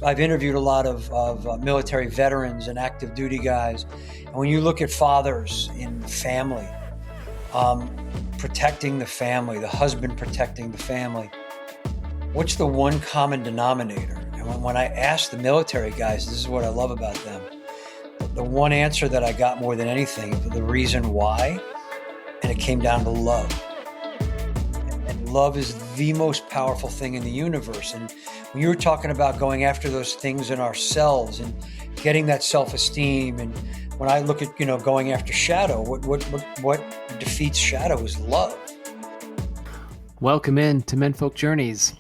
I've interviewed a lot of military veterans and active duty guys. And when you look at fathers in family, protecting the family, the husband protecting the family, what's the one common denominator? And when I ask the military guys, this is what I love about them. The one answer that I got more than anything, the reason why, and it came down to love. And love is the most powerful thing in the universe. And when you were talking about going after those things in ourselves and getting that self-esteem, and when I look at, going after shadow, what defeats shadow is love. Welcome in to Menfolk Journeys,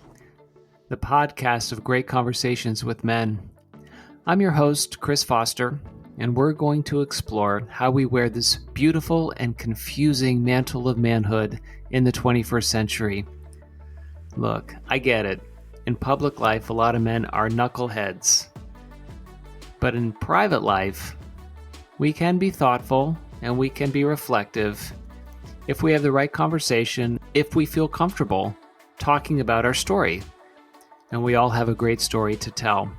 the podcast of great conversations with men. I'm your host, Chris Foster, and we're going to explore how we wear this beautiful and confusing mantle of manhood in the 21st century. Look, I get it. In public life, a lot of men are knuckleheads. But in private life, we can be thoughtful and we can be reflective if we have the right conversation, if we feel comfortable talking about our story. And we all have a great story to tell.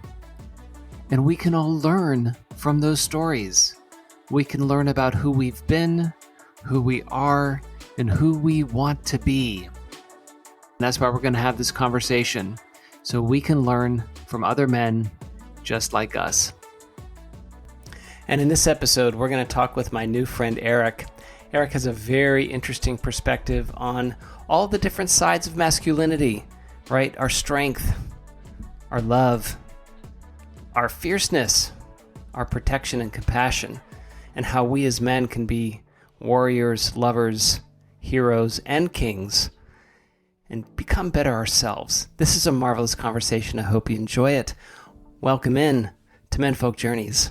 And we can all learn from those stories. We can learn about who we've been, who we are, and who we want to be. And that's why we're going to have this conversation, so we can learn from other men just like us. And in this episode, we're going to talk with my new friend, Eric. Eric has a very interesting perspective on all the different sides of masculinity, right? Our strength, our love, our fierceness, our protection and compassion, and how we as men can be warriors, lovers, heroes, and kings, and become better ourselves. This is a marvelous conversation. I hope you enjoy it. Welcome in to Menfolk Journeys.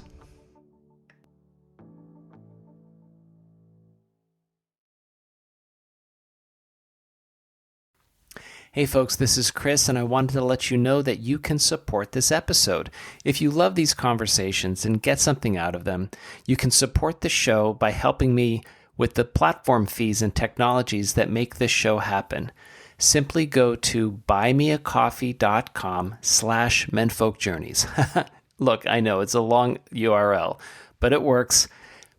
Hey folks, this is Chris, and I wanted to let you know that you can support this episode. If you love these conversations and get something out of them, you can support the show by helping me with the platform fees and technologies that make this show happen. Simply go to buymeacoffee.com/menfolkjourneys. Look, I know it's a long URL, but it works.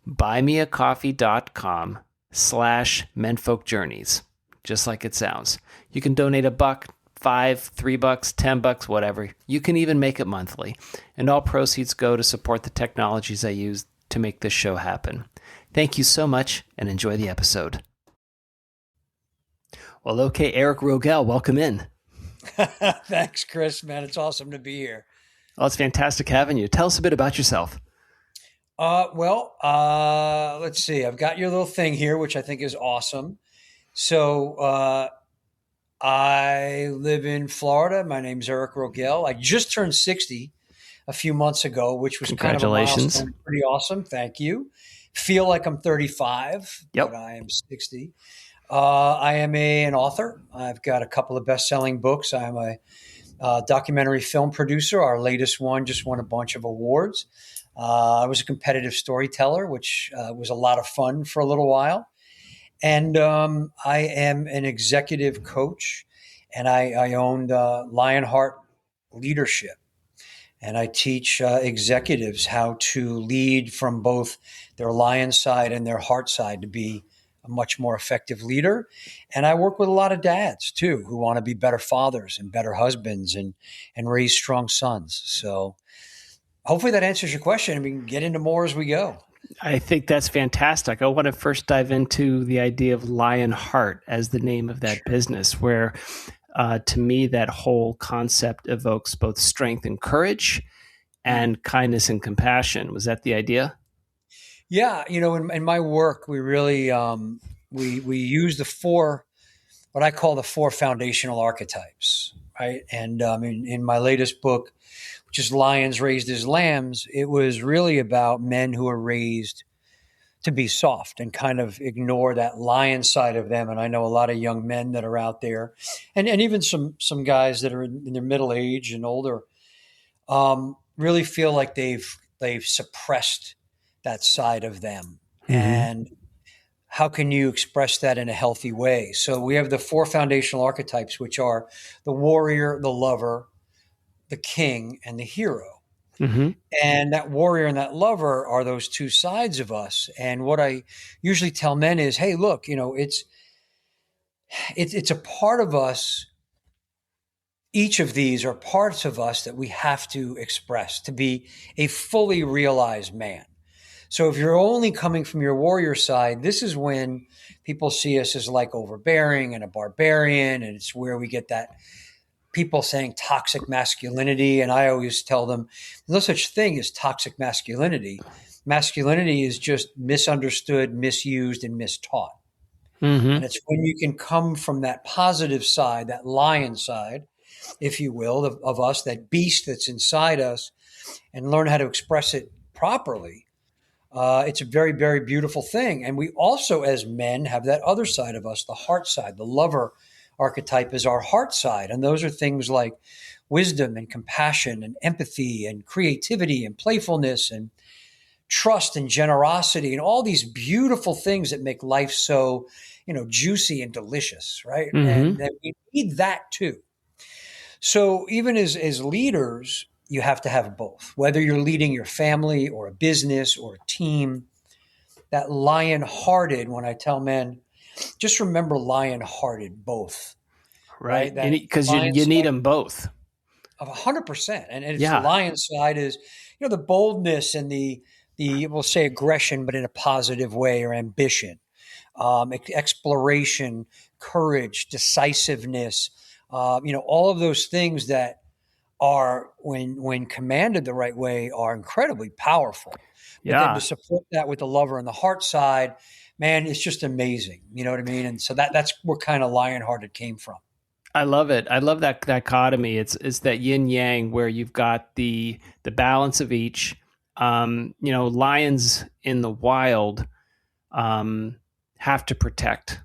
buymeacoffee.com/menfolkjourneys. Just like it sounds. You can donate $1, $5, $3, $10, whatever. You can even make it monthly. And all proceeds go to support the technologies I use to make this show happen. Thank you so much and enjoy the episode. Well, okay, Eric Rogell, welcome in. Thanks, Chris, man. It's awesome to be here. Oh, it's fantastic having you. Tell us a bit about yourself. Let's see. I've got your little thing here, which I think is awesome. So I live in Florida. My name's Eric Rogell. I just turned 60 a few months ago, which was kind of a milestone. Pretty awesome. Thank you. Feel like I'm 35, Yep. But I am 60. I am an author. I've got a couple of best-selling books. I'm a documentary film producer. Our latest one just won a bunch of awards. I was a competitive storyteller, which was a lot of fun for a little while. And I am an executive coach, and I owned Lionhearted Leadership. And I teach executives how to lead from both their lion side and their heart side to be a much more effective leader. And I work with a lot of dads, too, who want to be better fathers and better husbands and raise strong sons. So hopefully that answers your question, and we can get into more as we go. I think that's fantastic. I want to first dive into the idea of Lionheart as the name of that business, where to me that whole concept evokes both strength and courage and kindness and compassion. Was that the idea? Yeah. In my work, we really we use what I call the four foundational archetypes, right? And in my latest book, which is Lions Raised as Lambs, it was really about men who are raised to be soft and kind of ignore that lion side of them. And I know a lot of young men that are out there, and even some guys that are in their middle age and older, really feel like they've suppressed that side of them. Mm-hmm. And how can you express that in a healthy way? So we have the four foundational archetypes, which are the warrior, the lover, the king and the hero. Mm-hmm. And that warrior and that lover are those two sides of us. And what I usually tell men is, hey, look, it's a part of us. Each of these are parts of us that we have to express to be a fully realized man. So if you're only coming from your warrior side, this is when people see us as like overbearing and a barbarian. And it's where we get that people saying toxic masculinity. And I always tell them no such thing as toxic masculinity. Masculinity is just misunderstood, misused, and mistaught. Mm-hmm. And it's when you can come from that positive side, that lion side, if you will, of us, that beast that's inside us, and learn how to express it properly. It's a very, very beautiful thing. And we also, as men, have that other side of us, the heart side. The lover archetype is our heart side. And those are things like wisdom and compassion and empathy and creativity and playfulness and trust and generosity and all these beautiful things that make life so, juicy and delicious, right? Mm-hmm. And that we need that too. So even as leaders, you have to have both. Whether you're leading your family or a business or a team, that lion-hearted, when I tell men, just remember lion-hearted both, right? Right. That Because lion you need side them both. of 100%. And it's the Yeah. lion side is, the boldness and the we'll say aggression, but in a positive way, or ambition, exploration, courage, decisiveness, all of those things that are when commanded the right way are incredibly powerful. But then to Yeah. support that with the lover and the heart side, man, it's just amazing. You know what I mean? And so that's where kind of Lionhearted came from. I love it. I love that dichotomy. It's that yin yang where you've got the balance of each. Lions in the wild have to protect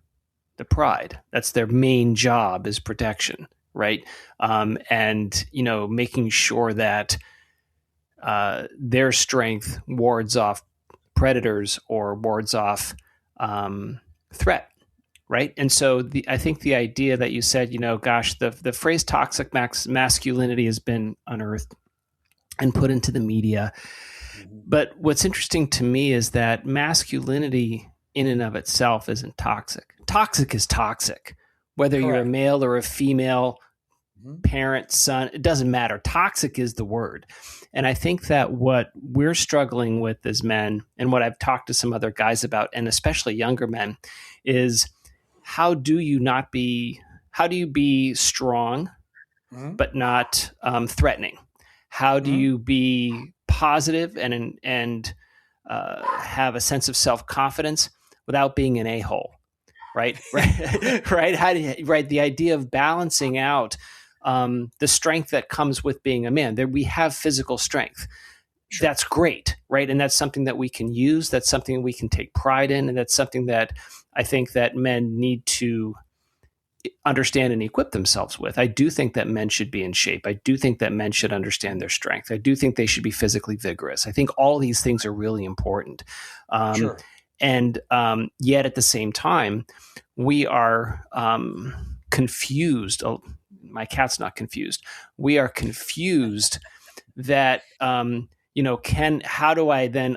the pride. That's their main job, is protection, right? And making sure that their strength wards off predators or wards off threat. Right. And so I think the idea that you said, the phrase toxic masculinity has been unearthed and put into the media. Mm-hmm. But what's interesting to me is that masculinity in and of itself isn't toxic. Toxic is toxic, whether you're a Correct. male or a female, Mm-hmm. parent, son, it doesn't matter. Toxic is the word. And I think that what we're struggling with as men, and what I've talked to some other guys about, and especially younger men, is how do you be strong, Mm-hmm. but not threatening? How do Mm-hmm. you be positive and have a sense of self-confidence without being an a-hole? Right. Right. How do you, right. The idea of balancing out the strength that comes with being a man. There we have physical strength. Sure. That's great. Right. And that's something that we can use. That's something we can take pride in. And that's something that I think that men need to understand and equip themselves with. I do think that men should be in shape. I do think that men should understand their strength. I do think they should be physically vigorous. I think all these things are really important. Sure. And yet at the same time, we are confused. Oh, my cat's not confused. We are confused that, how do I then,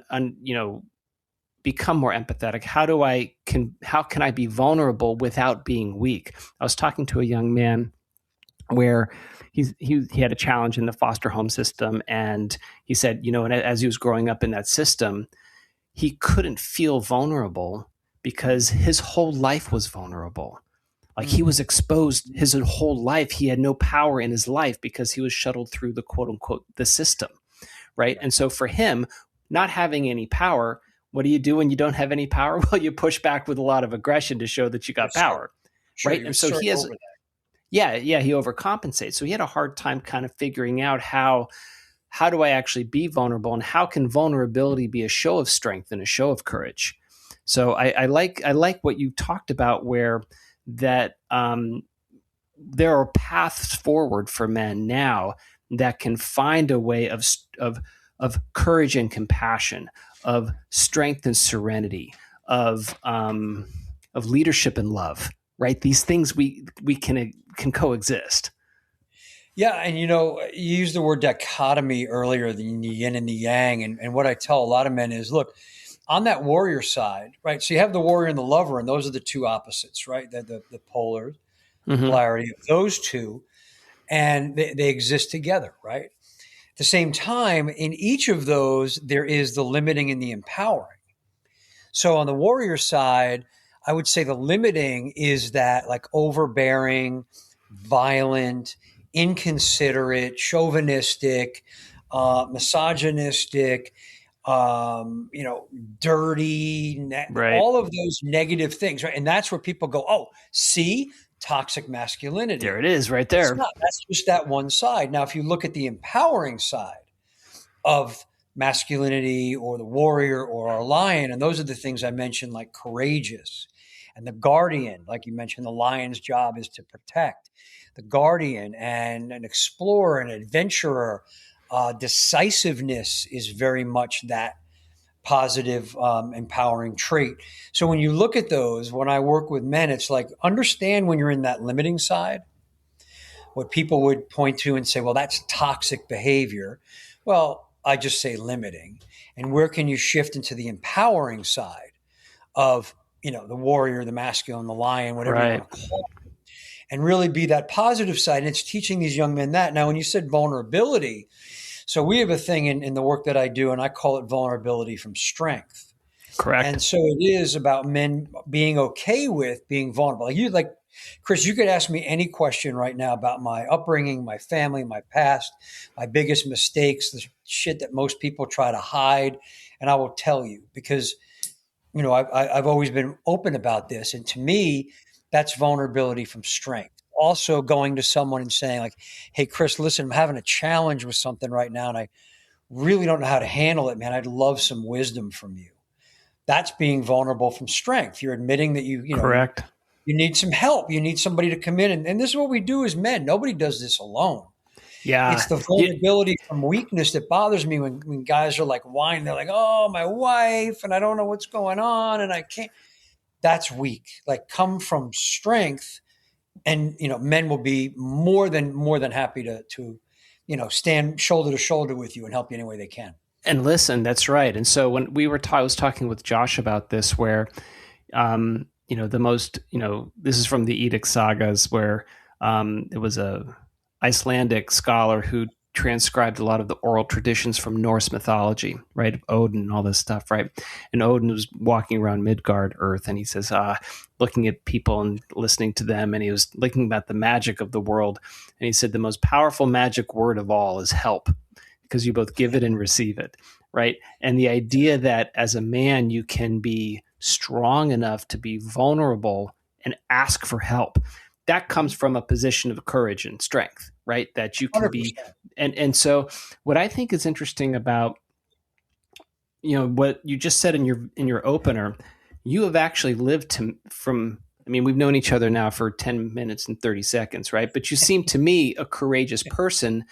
become more empathetic? How can I be vulnerable without being weak? I was talking to a young man where he had a challenge in the foster home system, and he said, and as he was growing up in that system, he couldn't feel vulnerable because his whole life was vulnerable. Like he was exposed his whole life. He had no power in his life because he was shuttled through the quote unquote the system, right? And so for him, not having any power, what do you do when you don't have any power? Well, you push back with a lot of aggression to show that you got power, Sure, right? And so he has, he overcompensates. So he had a hard time kind of figuring out how do I actually be vulnerable, and how can vulnerability be a show of strength and a show of courage? So I like what you talked about, where that there are paths forward for men now that can find a way of courage and compassion, of strength and serenity, of leadership and love. Right? These things we can coexist. Yeah, and you used the word dichotomy earlier, the yin and the yang, and what I tell a lot of men is, look, on that warrior side, right? So you have the warrior and the lover, and those are the two opposites, right? The polar Hmm. polarity of those two, and they exist together, right? At the same time, in each of those, there is the limiting and the empowering. So on the warrior side, I would say the limiting is that like overbearing, violent, inconsiderate, chauvinistic, misogynistic, you know, dirty, Right. all of those negative things, right? And that's where people go, oh, see, toxic There masculinity. it is right It's there. not. That's just that one side. Now, if you look at the empowering side of masculinity or the warrior or our lion. And those are the things I mentioned, like courageous and the guardian. Like you mentioned, the lion's job is to protect. The guardian and an explorer, an adventurer, decisiveness is very much that positive, empowering trait. So when you look at those, when I work with men, it's like understand when you're in that limiting side what people would point to and say, well, that's toxic behavior. Well, I just say limiting. And where can you shift into the empowering side of, the warrior, the masculine, the lion, whatever you Right. want to call it, and really be that positive side. And it's teaching these young men that. Now, when you said vulnerability, so we have a thing in the work that I do, and I call it vulnerability from strength. Correct. And so it is about men being okay with being vulnerable. Like Chris, you could ask me any question right now about my upbringing, my family, my past, my biggest mistakes, the shit that most people try to hide, and I will tell you because I've always been open about this, and to me, that's vulnerability from strength. Also, going to someone and saying like, "Hey, Chris, listen, I'm having a challenge with something right now, and I really don't know how to handle it, man. I'd love some wisdom from you." That's being vulnerable from strength. You're admitting that Correct. you need some help. You need somebody to come in. And this is what we do as men. Nobody does this alone. It's Yeah. the vulnerability from weakness that bothers me when guys are like whining. They're like, oh, my wife, and I don't know what's going on, and I can't. That's weak. Like come from strength, and men will be more than happy to stand shoulder to shoulder with you and help you any way they can. And listen, that's right. And so when I was talking with Josh about this, where the most, this is from the Edict sagas, where it was a Icelandic scholar who transcribed a lot of the oral traditions from Norse mythology, right? Odin and all this stuff, right? And Odin was walking around Midgard, Earth, and he says, looking at people and listening to them, and he was looking at the magic of the world. And he said, the most powerful magic word of all is help, because you both give it and receive it, right? And the idea that as a man, you can be strong enough to be vulnerable and ask for help, that comes from a position of courage and strength, right? That you can be. 100%. And so what I think is interesting about, what you just said in your opener, you have actually lived from, I mean, we've known each other now for 10 minutes and 30 seconds, right? But you seem to me a courageous person,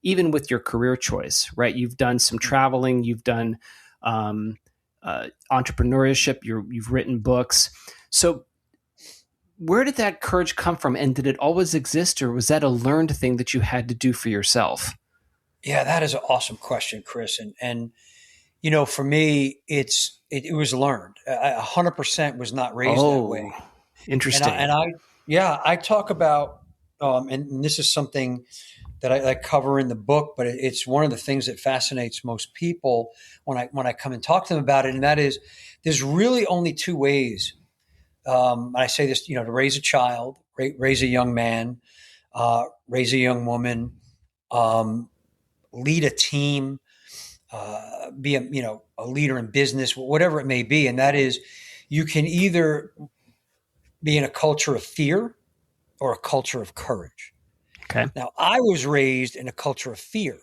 even with your career choice, right? You've done some traveling, you've done entrepreneurship, you've written books. So where did that courage come from? And did it always exist, or was that a learned thing that you had to do for yourself? Yeah, that is an awesome question, Chris. And for me, it was learned. I 100% was not raised that way. Oh, And I, interesting. and I, yeah, I talk about, and this is something that I cover in the book, but it's one of the things that fascinates most people when I come and talk to them about it. And that is, there's really only two ways. And I say this, to raise a child, raise a young man, raise a young woman, um, lead a team, be a leader in business, whatever it may be. And that is, you can either be in a culture of fear or a culture of courage. Okay. Now, I was raised in a culture of fear,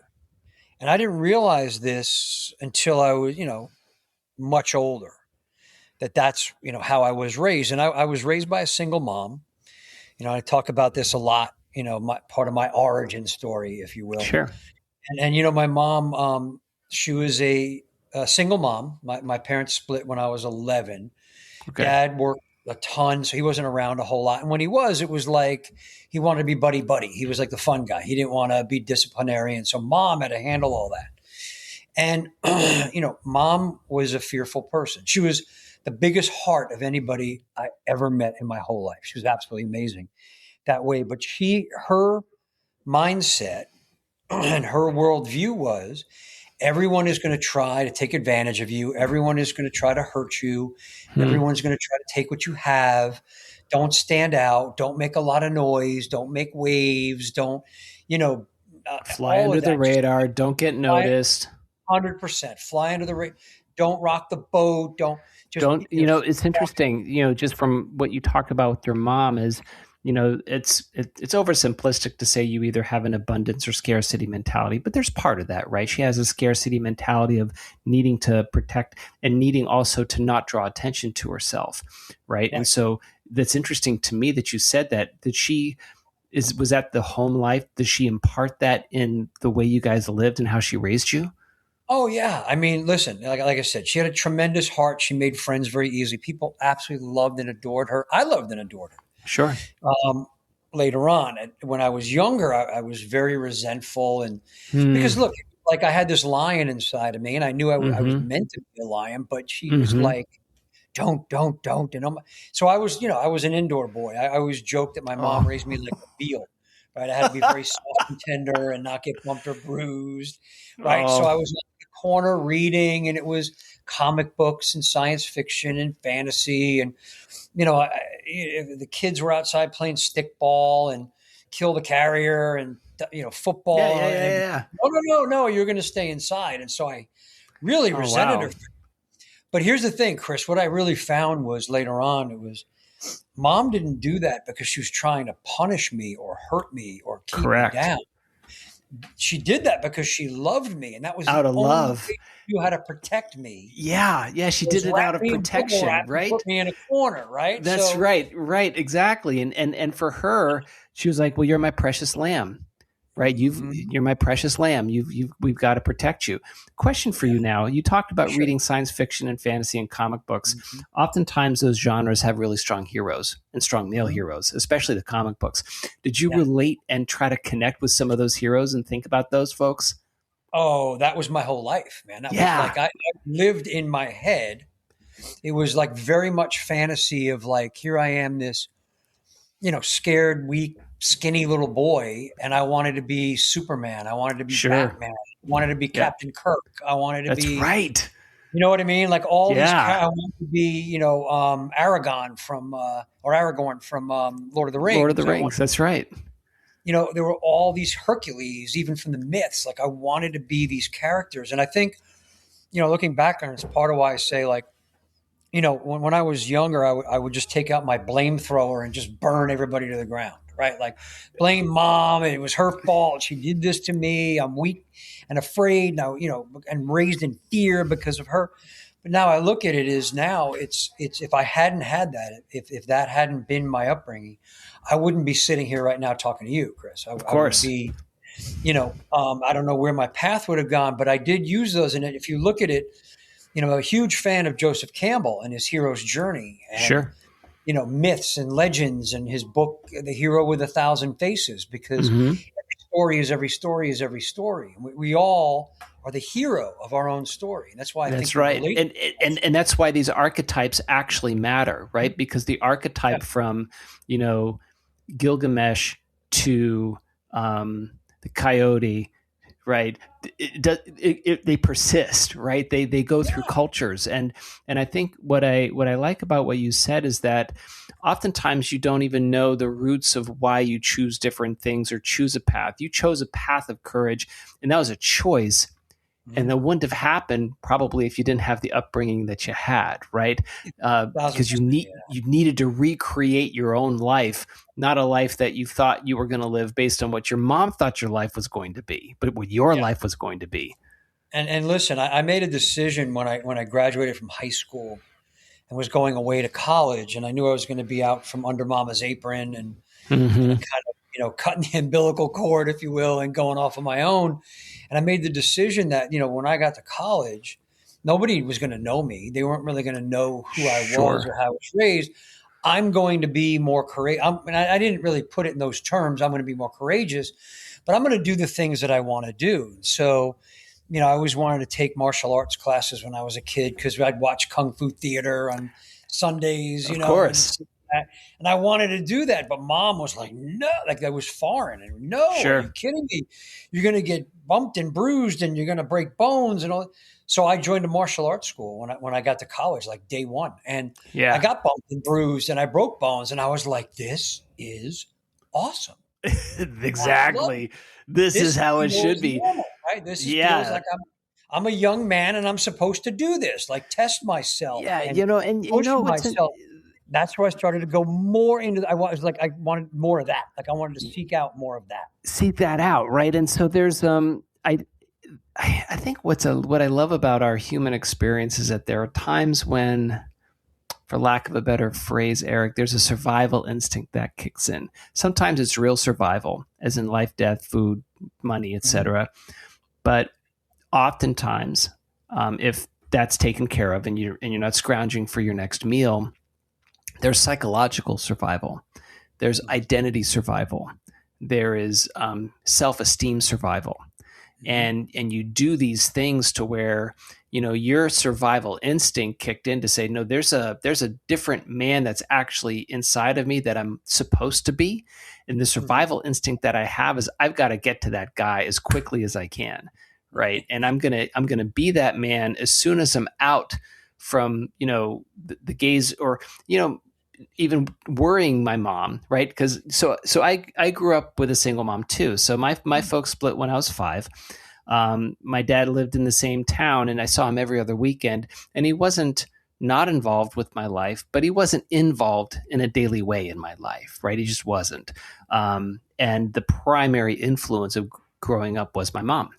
and I didn't realize this until I was, much older. That's how I was raised, and I was raised by a single mom. I talk about this a lot. My part of my origin story, if you will. Sure. And my mom, she was a single mom. My parents split when I was 11. Okay. Dad worked a ton, so he wasn't around a whole lot. And when he was, it was like he wanted to be buddy buddy. He was like the fun guy. He didn't want to be disciplinarian. So mom had to handle all that. And mom was a fearful person. She was the biggest heart of anybody I ever met in my whole life. She was absolutely amazing that way. But her mindset and her worldview was everyone is going to try to take advantage of you. Everyone is going to try to hurt you. Everyone's going to try to take what you have. Don't stand out. Don't make a lot of noise. Don't make waves. Don't, fly under the radar. Don't get noticed. 100%. Fly under the radar. Don't rock the boat. It's interesting, just from what you talked about with your mom is, it's oversimplistic to say you either have an abundance or scarcity mentality, but there's part of that, right? She has a scarcity mentality of needing to protect and needing also to not draw attention to herself, right? And so that's interesting to me that you said that. Was that the home life? Did she impart that in the way you guys lived and how she raised you? Oh yeah. I mean, listen, like I said, she had a tremendous heart. She made friends very easily. People absolutely loved and adored her. I loved and adored her. Sure. Later on, when I was younger, I was very resentful, and because look, like I had this lion inside of me, and I knew I was meant to be a lion, but she was like, don't, and so I was an indoor boy. I always joked that my mom raised me like a veal, right? I had to be very soft and tender and not get bumped or bruised, right? So I was in the corner reading, and it was comic books and science fiction and fantasy, and the kids were outside playing stickball and kill the carrier and football. Yeah. No, you're going to stay inside. And so I really resented her. But here's the thing, Chris. What I really found was later on, it was mom didn't do that because she was trying to punish me or hurt me or keep me down. She did that because she loved me, and that was out of love. She knew how to protect me. Yeah, she did it out of protection, right? Put me in a corner, right? That's right, exactly. And for her, she was like, "Well, you're my precious lamb, right? You're my precious lamb. We've got to protect you." Question for you now: you talked about reading science fiction and fantasy and comic books. Oftentimes, those genres have really strong heroes and strong male heroes, especially the comic books. Did you relate and try to connect with some of those heroes and think about those folks? Oh, that was my whole life, man. That was like I lived in my head. It was like very much fantasy of like, here I am, this, scared, weak, skinny little boy, and I wanted to be Superman. I wanted to be Batman. I wanted to be Captain Kirk. I wanted to be. That's right. You know what I mean? Like all these. I wanted to be, Aragorn from Lord of the Rings. Lord of the Rings. That's right. There were all these Hercules, even from the myths. Like I wanted to be these characters. And I think, looking back on it, it's part of why I say like, when I was younger, I would just take out my flamethrower and just burn everybody to the ground, right? Like blame mom. It was her fault. She did this to me. I'm weak and afraid now, and raised in fear because of her. But now I look at it as now it's if I hadn't had that, if that hadn't been my upbringing, I wouldn't be sitting here right now talking to you, Chris. Of course. I would be, I don't know where my path would have gone, but I did use those. And if you look at it, I'm a huge fan of Joseph Campbell and his hero's journey. And, sure. Myths and legends and his book, The Hero with 1,000 Faces, because every story is every story is every story. We all are the hero of our own story. And that's why I think that's right. And that's why these archetypes actually matter, right? Because the archetype from, Gilgamesh to the coyote, right? They persist, right? They go through cultures, and I think what I like about what you said is that oftentimes you don't even know the roots of why you choose different things or choose a path. You chose a path of courage, and that was a choice. And that wouldn't have happened probably if you didn't have the upbringing that you had, right? Because you needed to recreate your own life, not a life that you thought you were going to live based on what your mom thought your life was going to be, but what your life was going to be. And listen, I made a decision when I graduated from high school and was going away to college, and I knew I was going to be out from under mama's apron and kind of cutting the umbilical cord, if you will, and going off on my own. And I made the decision that, when I got to college, nobody was going to know me. They weren't really going to know who I was or how I was raised. I'm going to be more courageous. And I didn't really put it in those terms. I'm going to be more courageous, but I'm going to do the things that I want to do. So, I always wanted to take martial arts classes when I was a kid because I'd watch Kung Fu theater on Sundays, Of course. and I wanted to do that. But mom was like, no, like that was foreign. And no, are you Sure. kidding me? You're going to get bumped and bruised and you're going to break bones and all. So I joined a martial arts school when I got to college, like day one. And I Yeah. got bumped and bruised and I broke bones. And I was like, this is awesome. Exactly. This is how it should feels be. normal, right? This feels Yeah. like I'm a young man and I'm supposed to do this, like test myself Yeah. and push myself. That's where I started to go more into. I wanted more of that. Like I wanted to seek out more of that. Seek that out, right? And so there's I think what I love about our human experience is that there are times when, for lack of a better phrase, Eric, there's a survival instinct that kicks in. Sometimes it's real survival, as in life, death, food, money, etc. But oftentimes, if that's taken care of and you're not scrounging for your next meal, there's psychological survival. There's identity survival. There is self-esteem survival. And you do these things to where your survival instinct kicked in to say, no, there's a different man that's actually inside of me that I'm supposed to be, and the survival instinct that I have is I've got to get to that guy as quickly as I can, right? And I'm gonna be that man as soon as I'm out from the gaze or even worrying my mom, right? Because so I grew up with a single mom too. So my folks split when I was 5. My dad lived in the same town, and I saw him every other weekend. And he wasn't not involved with my life, but he wasn't involved in a daily way in my life, right? He just wasn't. And the primary influence of growing up was my mom.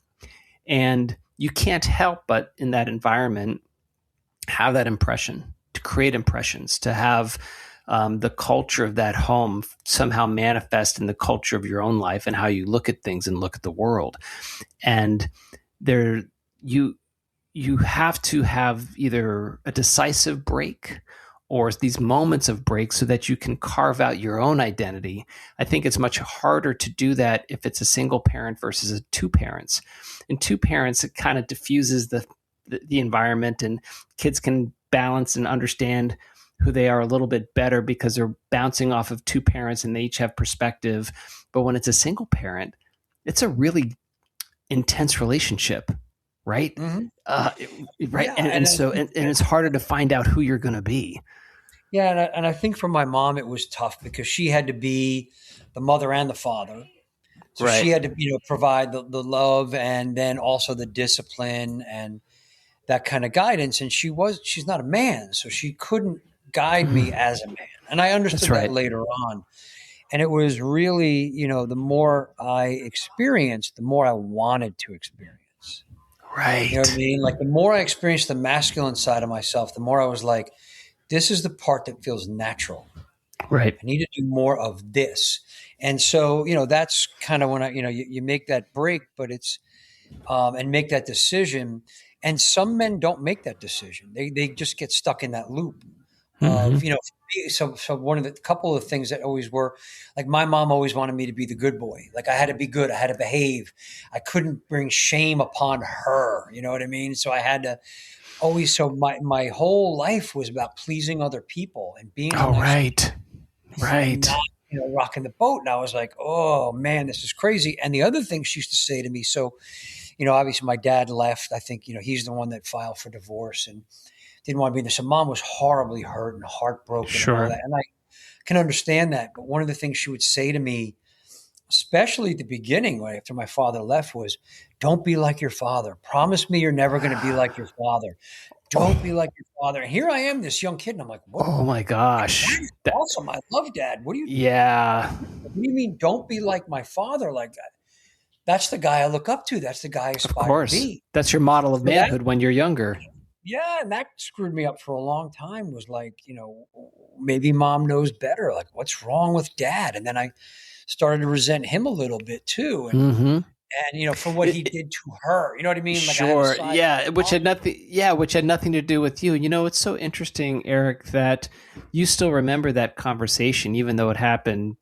And you can't help but in that environment have that impression, to create impressions, to have the culture of that home somehow manifest in the culture of your own life and how you look at things and look at the world. And there, you have to have either a decisive break or these moments of break so that you can carve out your own identity. I think it's much harder to do that if it's a single parent versus a 2 parents. In 2 parents, it kind of diffuses the environment, and kids can balance and understand who they are a little bit better because they're bouncing off of 2 parents and they each have perspective. But when it's a single parent, it's a really intense relationship, right? Mm-hmm. Right. Yeah, And it's harder to find out who you're going to be. Yeah, and I think for my mom it was tough because she had to be the mother and the father. So Right. she had to provide the love and then also the discipline and that kind of guidance. And she's not a man, so she couldn't guide me as a man. And I understood that later on. And it was really, the more I experienced, the more I wanted to experience. Right. You know what I mean? Like the more I experienced the masculine side of myself, the more I was like, this is the part that feels natural. Right. I need to do more of this. And so, that's kind of when you make that break, but it's, and make that decision. And some men don't make that decision. They just get stuck in that loop of, so one of the couple of things that always were like, my mom always wanted me to be the good boy. Like I had to be good. I had to behave. I couldn't bring shame upon her. You know what I mean? So I had to always, so my whole life was about pleasing other people and being right. not, rocking the boat. And I was like, oh man, this is crazy. And the other thing she used to say to me, so, obviously my dad left. I think, he's the one that filed for divorce and didn't want to be there. So mom was horribly hurt and heartbroken and all that. And I can understand that. But one of the things she would say to me, especially at the beginning, after my father left, was, don't be like your father. Promise me you're never going to be like your father. Don't be like your father. And here I am, this young kid, and I'm like, what? Oh my gosh. That's awesome. I love dad. What do you What do you mean don't be like my father? Like that's the guy I look up to. That's the guy I aspire to be. That's your model of manhood when you're younger. Yeah, and that screwed me up for a long time. Was like, maybe mom knows better. Like, what's wrong with dad? And then I started to resent him a little bit too. And and for what he It, did to her. You know what I mean? Like I have a Sure. side. Yeah, which had nothing which had nothing to do with you. It's so interesting, Eric, that you still remember that conversation even though it happened,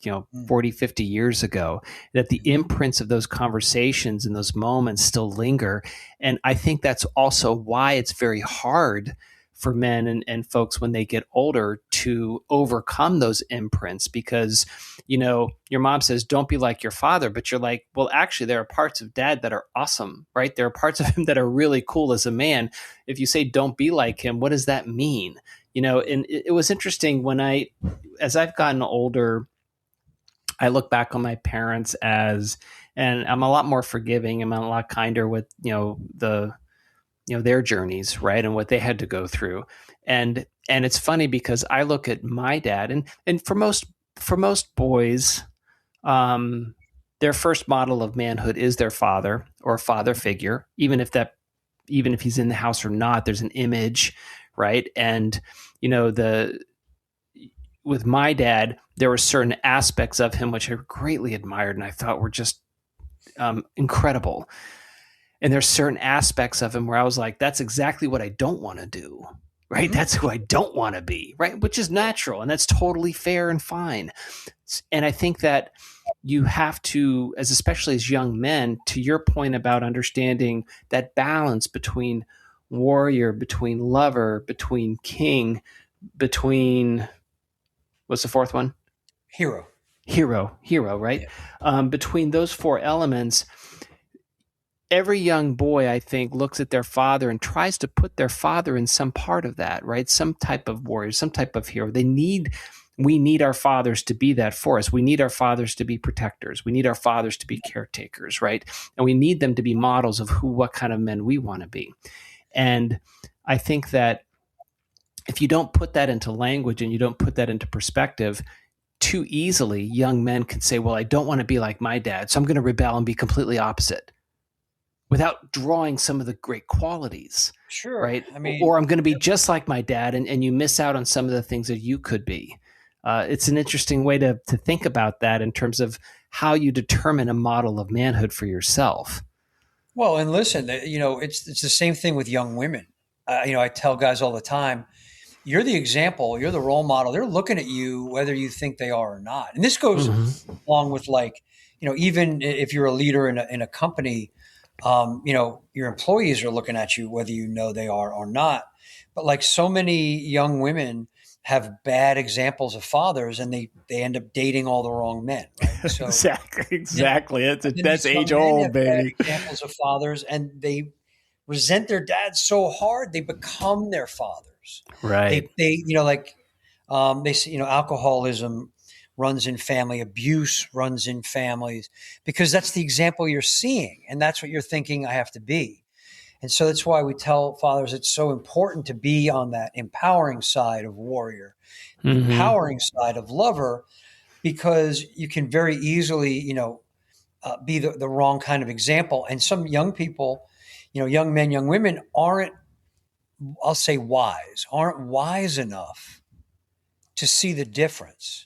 40, 50 years ago, that the Mm-hmm. imprints of those conversations and those moments still linger. And I think that's also why it's very hard for men and folks when they get older to overcome those imprints because your mom says don't be like your father, but you're like, well, actually there are parts of dad that are awesome, right? There are parts of him that are really cool as a man. If you say don't be like him, what does that mean? And it was interesting as I've gotten older, I look back on my parents and I'm a lot more forgiving. I'm a lot kinder with their journeys, right, and what they had to go through. And it's funny because I look at my dad, and for most boys, um, their first model of manhood is their father or a father figure, even if he's in the house or not. There's an image, right? And the with my dad, there were certain aspects of him which I greatly admired and I thought were just incredible. And there's certain aspects of him where I was like, that's exactly what I don't want to do. Right. Mm-hmm. That's who I don't want to be. Right. Which is natural. And that's totally fair and fine. And I think that you have to, especially as young men, to your point about understanding that balance between warrior, between lover, between king, between what's the fourth one? Hero. Hero, right? Yeah. Between those four elements, every young boy, I think, looks at their father and tries to put their father in some part of that, right? Some type of warrior, some type of hero. We need our fathers to be that for us. We need our fathers to be protectors. We need our fathers to be caretakers, right? And we need them to be models of what kind of men we want to be. And I think that if you don't put that into language and you don't put that into perspective, too easily young men can say, well, I don't want to be like my dad, so I'm going to rebel and be completely opposite, without drawing some of the great qualities, Sure. right? I mean, Or I'm going to be just like my dad, and you miss out on some of the things that you could be. It's an interesting way to think about that in terms of how you determine a model of manhood for yourself. well, and listen, it's the same thing with young women. I tell guys all the time, you're the example, you're the role model. They're looking at you whether you think they are or not. And this goes Mm-hmm. along with even if you're a leader in a company, your employees are looking at you whether you know they are or not. But like so many young women have bad examples of fathers and they end up dating all the wrong men, right? So Exactly. then That's these young age men old, have bad baby. examples of fathers and they resent their dads so hard they become their fathers. Right. They they say alcoholism runs in family, abuse runs in families because that's the example you're seeing and that's what you're thinking I have to be. And so that's why we tell fathers it's so important to be on that empowering side of warrior, the Mm-hmm. empowering side of lover, because you can very easily, be the wrong kind of example. And some young people, young men, young women aren't, I'll say aren't wise enough to see the difference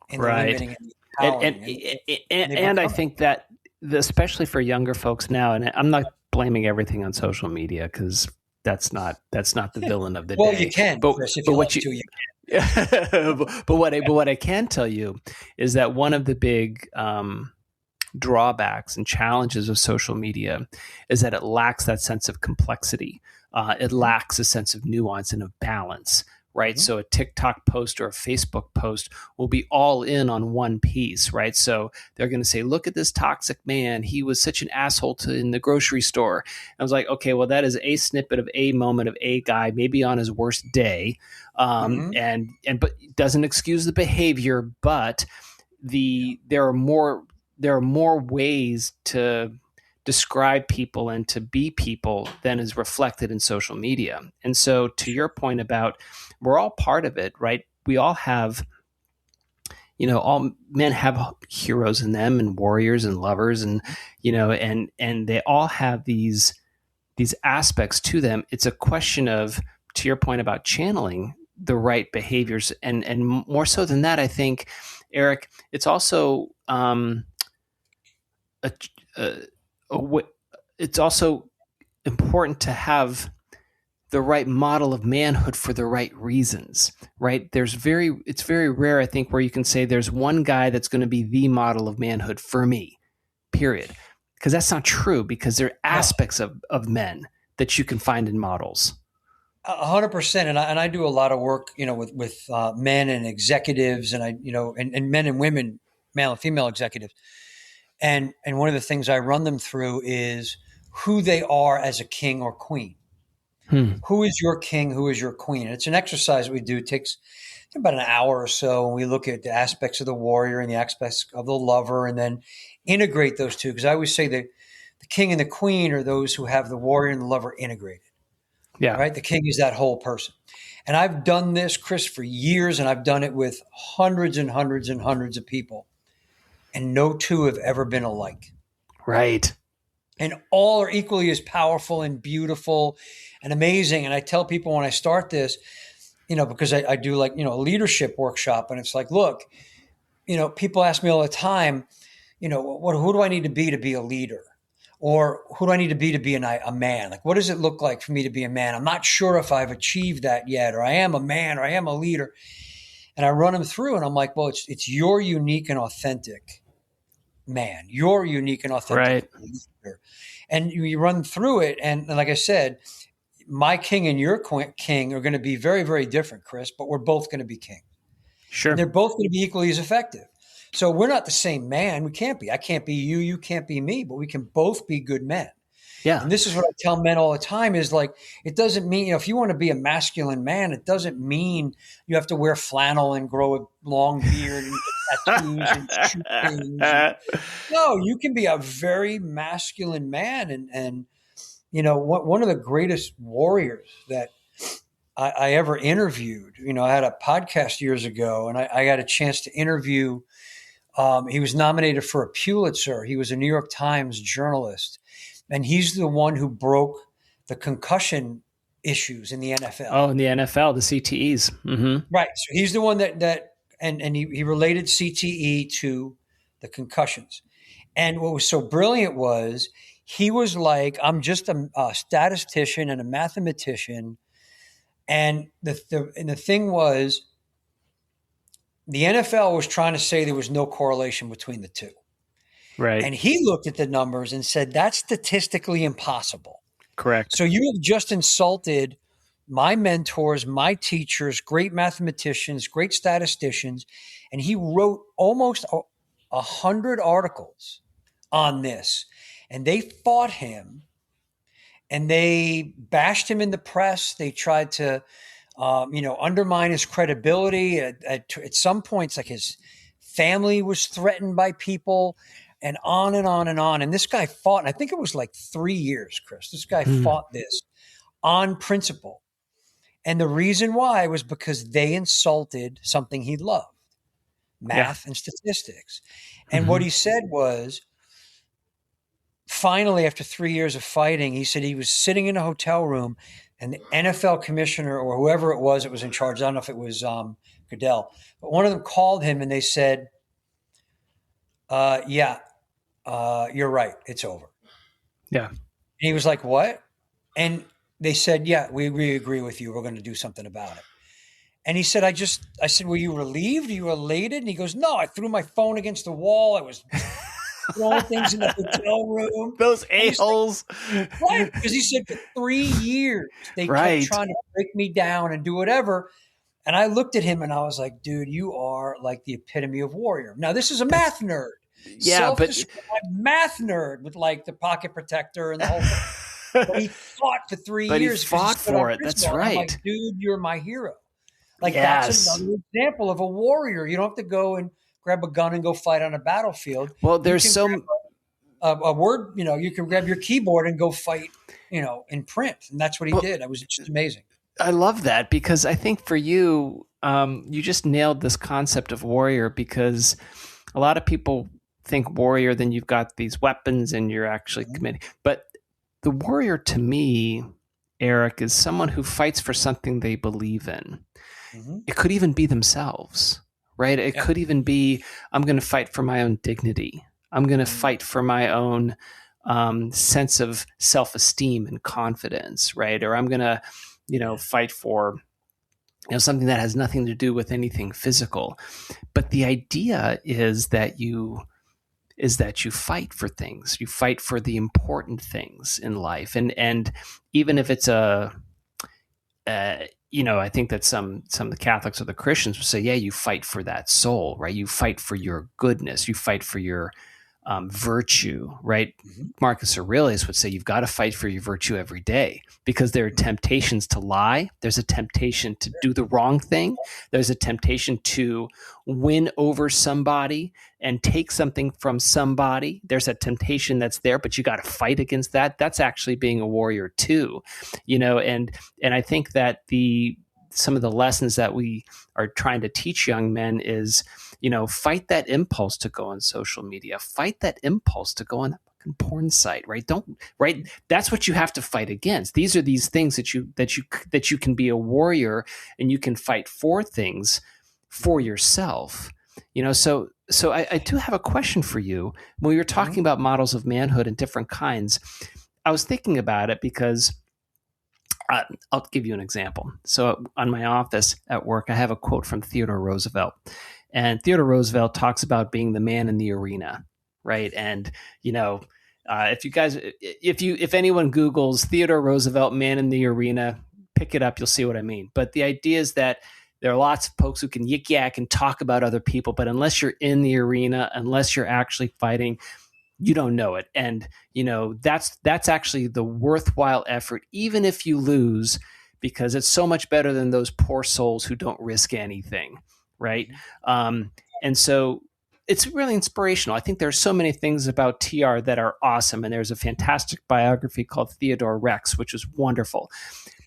in the Right. limiting and the And and empowering. And they and I become it. think that especially for younger folks now, and I'm not blaming everything on social media because that's not the villain of the Well, you day. can, But Chris, if but you what like you to. You but what I can tell you is that one of the big drawbacks and challenges of social media is that it lacks that sense of complexity. It can. lacks a sense of nuance and of balance, right? Mhm. So a TikTok post or a Facebook post will be all in on one piece, right? So they're going to say, look at this toxic man. He was such an asshole in the grocery store. I was like, okay, well, that is a snippet of a moment of a guy, maybe on his worst day. Mhm. But doesn't excuse the behavior, but Yeah. there are more ways to describe people and to be people than is reflected in social media. And so to Sure. your point about we're all part of it, right? We all have, all men have heroes in them and warriors and lovers and and they all have these aspects to them. It's a question of, to your point about channeling the right behaviors, and more so than that, I think, Eric, it's also a, it's also important to have the right model of manhood for the right reasons, right? It's very rare, I think, where you can say there's one guy that's going to be the model of manhood for me, period. Because that's not true, because there are aspects of men that you can find in models. 100%. And I do a lot of work, with men and executives and and men and women, male and female executives. And one of the things I run them through is who they are as a king or queen. Who is your king? Who is your queen? And it's an exercise we do. It takes about an hour or so. And we look at the aspects of the warrior and the aspects of the lover, and then integrate those two. Because I always say that the king and the queen are those who have the warrior and the lover integrated. Yeah. Right. The king is that whole person. And I've done this, Chris, for years, and I've done it with hundreds and hundreds and hundreds of people. And no two have ever been alike. Right. And all are equally as powerful and beautiful and amazing. And I tell people when I start this, because I do a leadership workshop, and it's like, look, people ask me all the time, who do I need to be a leader? Or who do I need to be a man? Like, what does it look like for me to be a man? I'm not sure if I've achieved that yet, or I am a man, or I am a leader. And I run them through, and I'm like, well, it's your unique and authentic man. You're unique and authentic leader. And you run through it. And like I said, my king and your king are going to be very, very different, Chris, but we're both going to be king. Sure. And they're both going to be equally as effective. So we're not the same man. We can't be. I can't be you. You can't be me, but we can both be good men. Yeah. And this is what I tell men all the time is like, it doesn't mean, if you want to be a masculine man, it doesn't mean you have to wear flannel and grow a long beard and get tattoos and shoot things. No, you can be a very masculine man. And one of the greatest warriors that I ever interviewed, I had a podcast years ago, and I got a chance to interview. He was nominated for a Pulitzer. He was a New York Times journalist. And he's the one who broke the concussion issues in the NFL. Oh, in the NFL, the CTEs. Mm-hmm. Right. So he's the one that he related CTE to the concussions. And what was so brilliant was he was like, I'm just a statistician and a mathematician. And the thing was, the NFL was trying to say there was no correlation between the two. Right. And he looked at the numbers and said, that's statistically impossible. Correct. So you have just insulted my mentors, my teachers, great mathematicians, great statisticians. And he wrote almost 100 articles on this. And they fought him and they bashed him in the press. They tried to, undermine his credibility. At some points, like his family was threatened by people. And on and on and on. And this guy fought, and I think it was like 3 years, Chris. This guy fought this on principle. And the reason why was because they insulted something he loved, math and statistics. And what he said was, finally, after 3 years of fighting, he said he was sitting in a hotel room, and the NFL commissioner or whoever it was in charge, I don't know if it was Goodell, but one of them called him and they said, you're right. It's over. Yeah. And he was like, what? And they said, yeah, we agree with you. We're going to do something about it. And he said, I said, were you relieved? Are you elated? And he goes, no, I threw my phone against the wall. I was throwing things in the hotel room. Those a-holes. Right. Because he said for 3 years, they kept trying to break me down and do whatever. And I looked at him and I was like, dude, you are like the epitome of warrior. Now, this is a math nerd. Yeah, self-described math nerd with like the pocket protector and the whole thing. But he fought for 3 years. He fought for it. That's right. I'm like, dude, you're my hero. Like that's another example of a warrior. You don't have to go and grab a gun and go fight on a battlefield. Well, there's a word, you can grab your keyboard and go fight, in print. And that's what he did. It was just amazing. I love that because I think for you, you just nailed this concept of warrior, because a lot of people think warrior, then you've got these weapons and you're actually committing. But the warrior to me, Eric, is someone who fights for something they believe in. Mm-hmm. It could even be themselves, right? It could even be, I'm going to fight for my own dignity. I'm going to fight for my own sense of self-esteem and confidence, right? Or I'm going to, fight for, something that has nothing to do with anything physical. But the idea is that you fight for things. You fight for the important things in life. And even if it's I think that some of the Catholics or the Christians would say, yeah, you fight for that soul, right? You fight for your goodness. You fight for your virtue, right? Mm-hmm. Marcus Aurelius would say you've got to fight for your virtue every day, because there are temptations to lie. There's a temptation to do the wrong thing. There's a temptation to win over somebody and take something from somebody. There's a temptation that's there, but you got to fight against that. That's actually being a warrior too, and I think that some of the lessons that we are trying to teach young men is, fight that impulse to go on social media, fight that impulse to go on a fucking porn site, right? Right. That's what you have to fight against. These are these things that you can be a warrior, and you can fight for things for yourself, so I do have a question for you. When we were talking about models of manhood and different kinds, I was thinking about it because I'll give you an example. So on my office at work, I have a quote from Theodore Roosevelt. And Theodore Roosevelt talks about being the man in the arena, right? And, if anyone Googles Theodore Roosevelt, man in the arena, pick it up, you'll see what I mean. But the idea is that there are lots of folks who can yik yak and talk about other people, but unless you're in the arena, unless you're actually fighting, you don't know it. And, that's actually the worthwhile effort, even if you lose, because it's so much better than those poor souls who don't risk anything. Right. And so it's really inspirational. I think there's so many things about TR that are awesome. And there's a fantastic biography called Theodore Rex, which is wonderful.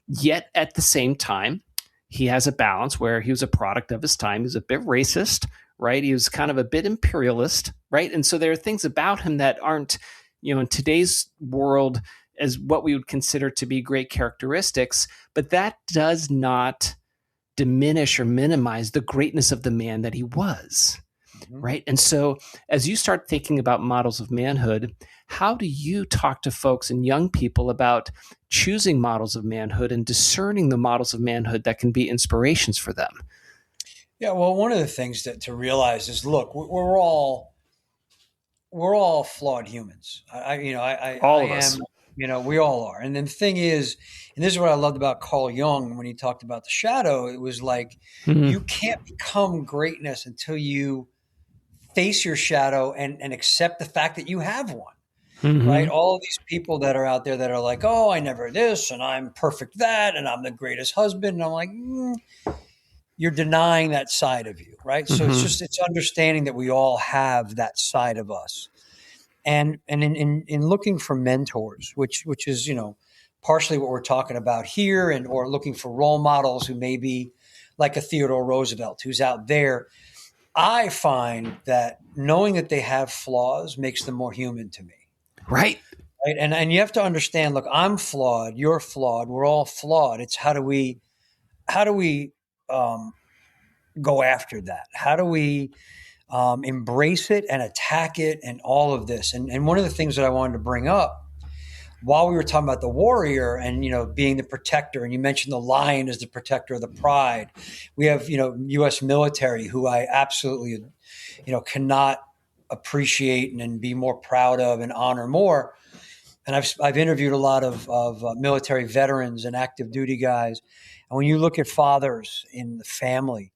Yet at the same time, he has a balance where he was a product of his time. He was a bit racist, right? He was kind of a bit imperialist, right? And so there are things about him that aren't, in today's world, as what we would consider to be great characteristics, but that does not diminish or minimize the greatness of the man that he was, right? And so as you start thinking about models of manhood, how do you talk to folks and young people about choosing models of manhood and discerning the models of manhood that can be inspirations for them? Yeah, well, one of the things to realize is, look, we're all flawed humans. All of us. We all are. And then the thing is, and this is what I loved about Carl Jung when he talked about the shadow. It was like, you can't become greatness until you face your shadow and accept the fact that you have one. Right? All of these people that are out there that are like, oh, I never this, and I'm perfect that, and I'm the greatest husband. And I'm like, you're denying that side of you, right? So it's understanding that we all have that side of us. And in looking for mentors, which is, partially what we're talking about here, or looking for role models who may be like a Theodore Roosevelt who's out there, I find that knowing that they have flaws makes them more human to me. Right. Right. And you have to understand, look, I'm flawed, you're flawed, we're all flawed. It's how do we go after that? How do we embrace it and attack it and all of this? And one of the things that I wanted to bring up while we were talking about the warrior and, being the protector, and you mentioned the lion as the protector of the pride. We have, U.S. military who I absolutely, cannot appreciate and be more proud of and honor more. And I've interviewed a lot of military veterans and active duty guys. And when you look at fathers in the family,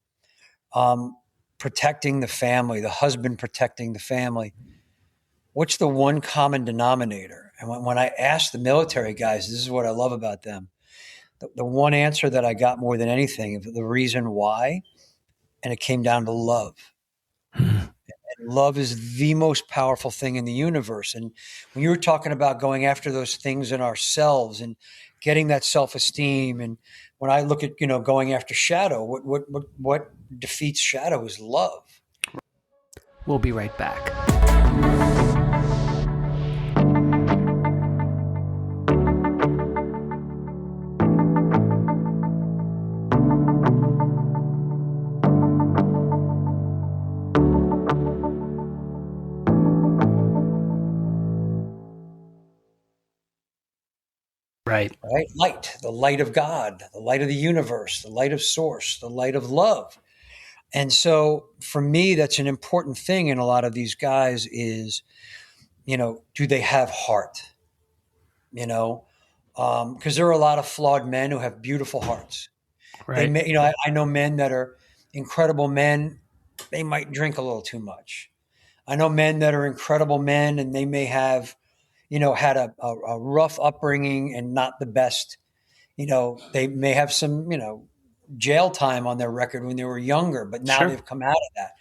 protecting the family, the husband protecting the family, what's the one common denominator? And when I asked the military guys, this is what I love about them. The one answer that I got more than anything, the reason why, and it came down to love. And love is the most powerful thing in the universe. And when you were talking about going after those things in ourselves and getting that self-esteem, and when I look at, going after shadow, what defeats shadow is love. We'll be right back. Right. right? Light, the light of God, the light of the universe, the light of source, the light of love. And so for me, that's an important thing in a lot of these guys is, do they have heart? Because there are a lot of flawed men who have beautiful hearts. They Right. may, I know men that are incredible men. They might drink a little too much. I know men that are incredible men and they may have, had a rough upbringing and not the best. They may have some, jail time on their record when they were younger, but now Sure. they've come out of that.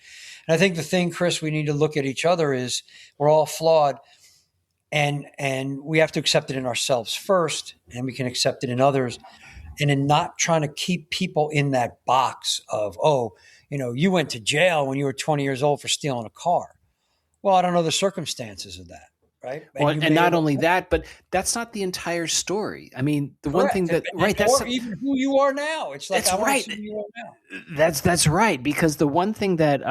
And I think the thing, Chris, we need to look at each other is we're all flawed, and we have to accept it in ourselves first, and we can accept it in others, and in not trying to keep people in that box of, oh, you went to jail when you were 20 years old for stealing a car. Well, I don't know the circumstances of that, right? And Well, you and may have not only that, but that's not the entire story. I mean, the one thing correct, that right, that's or even who you are now. It's like that's I want to right. see who you are now. That's right, because the one thing that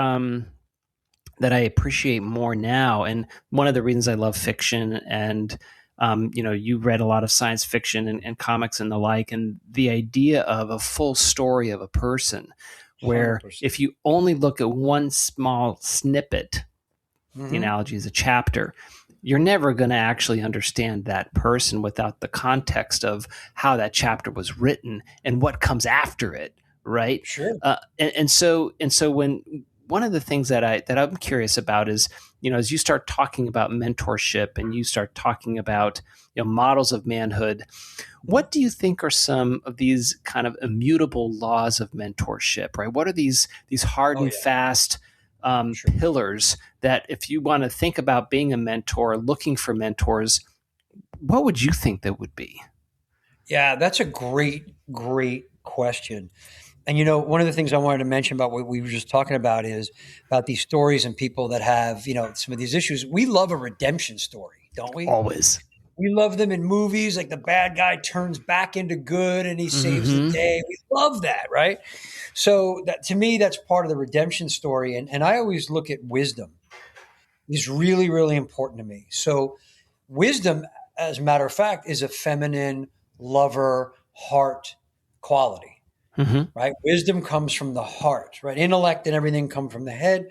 that I appreciate more now, and one of the reasons I love fiction, and you read a lot of science fiction and comics and the like, and the idea of a full story of a person, where 100%. if you only look at one small snippet, the Mm-hmm. analogy is a chapter, you're never going to actually understand that person without the context of how that chapter was written and what comes after it, right? Sure. And so when one of the things that I'm curious about is, as you start talking about mentorship and you start talking about models of manhood, what do you think are some of these kind of immutable laws of mentorship, right? What are these hard Oh, and yeah. fast Sure. pillars that if you want to think about being a mentor, looking for mentors, what would you think that would be? Yeah, that's a great, great question. And one of the things I wanted to mention about what we were just talking about is about these stories and people that have, some of these issues. We love a redemption story, don't we? Always. We love them in movies, like the bad guy turns back into good and he saves the Mm-hmm. day. We love that, right? So that to me, that's part of the redemption story. And I always look at wisdom is really, really important to me. So wisdom, as a matter of fact, is a feminine lover heart quality, Mm-hmm. right? Wisdom comes from the heart, right? Intellect and everything come from the head.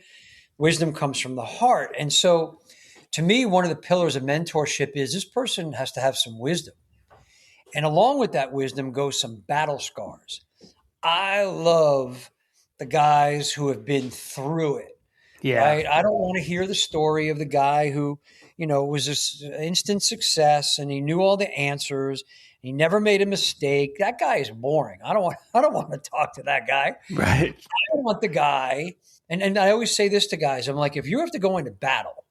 Wisdom comes from the heart. And so to me, one of the pillars of mentorship is this person has to have some wisdom. And along with that wisdom goes some battle scars. I love the guys who have been through it, Yeah. right? I don't want to hear the story of the guy who, was this instant success and he knew all the answers. He never made a mistake. That guy is boring. I don't want to talk to that guy. Right. I want the guy. And I always say this to guys. I'm like, if you have to go into battle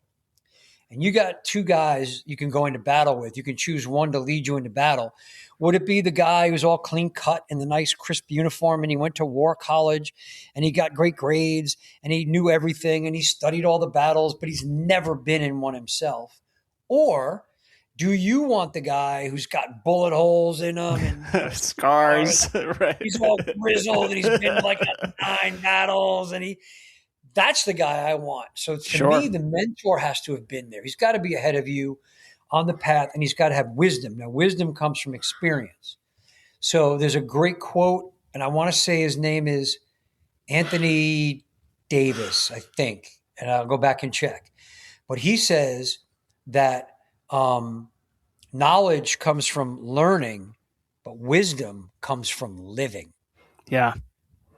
and you got two guys you can go into battle with, you can choose one to lead you into battle. Would it be the guy who's all clean cut in the nice crisp uniform and he went to war college and he got great grades and he knew everything and he studied all the battles, but he's never been in one himself? Or do you want the guy who's got bullet holes in him and Scars, right? he's all grizzled and he's been like 9 battles and that's the guy I want. So to Sure. me, the mentor has to have been there. He's got to be ahead of you on the path and he's got to have wisdom. Now, wisdom comes from experience. So there's a great quote, and I want to say his name is Anthony Davis, I think, and I'll go back and check. But he says that knowledge comes from learning, but wisdom comes from living. Yeah.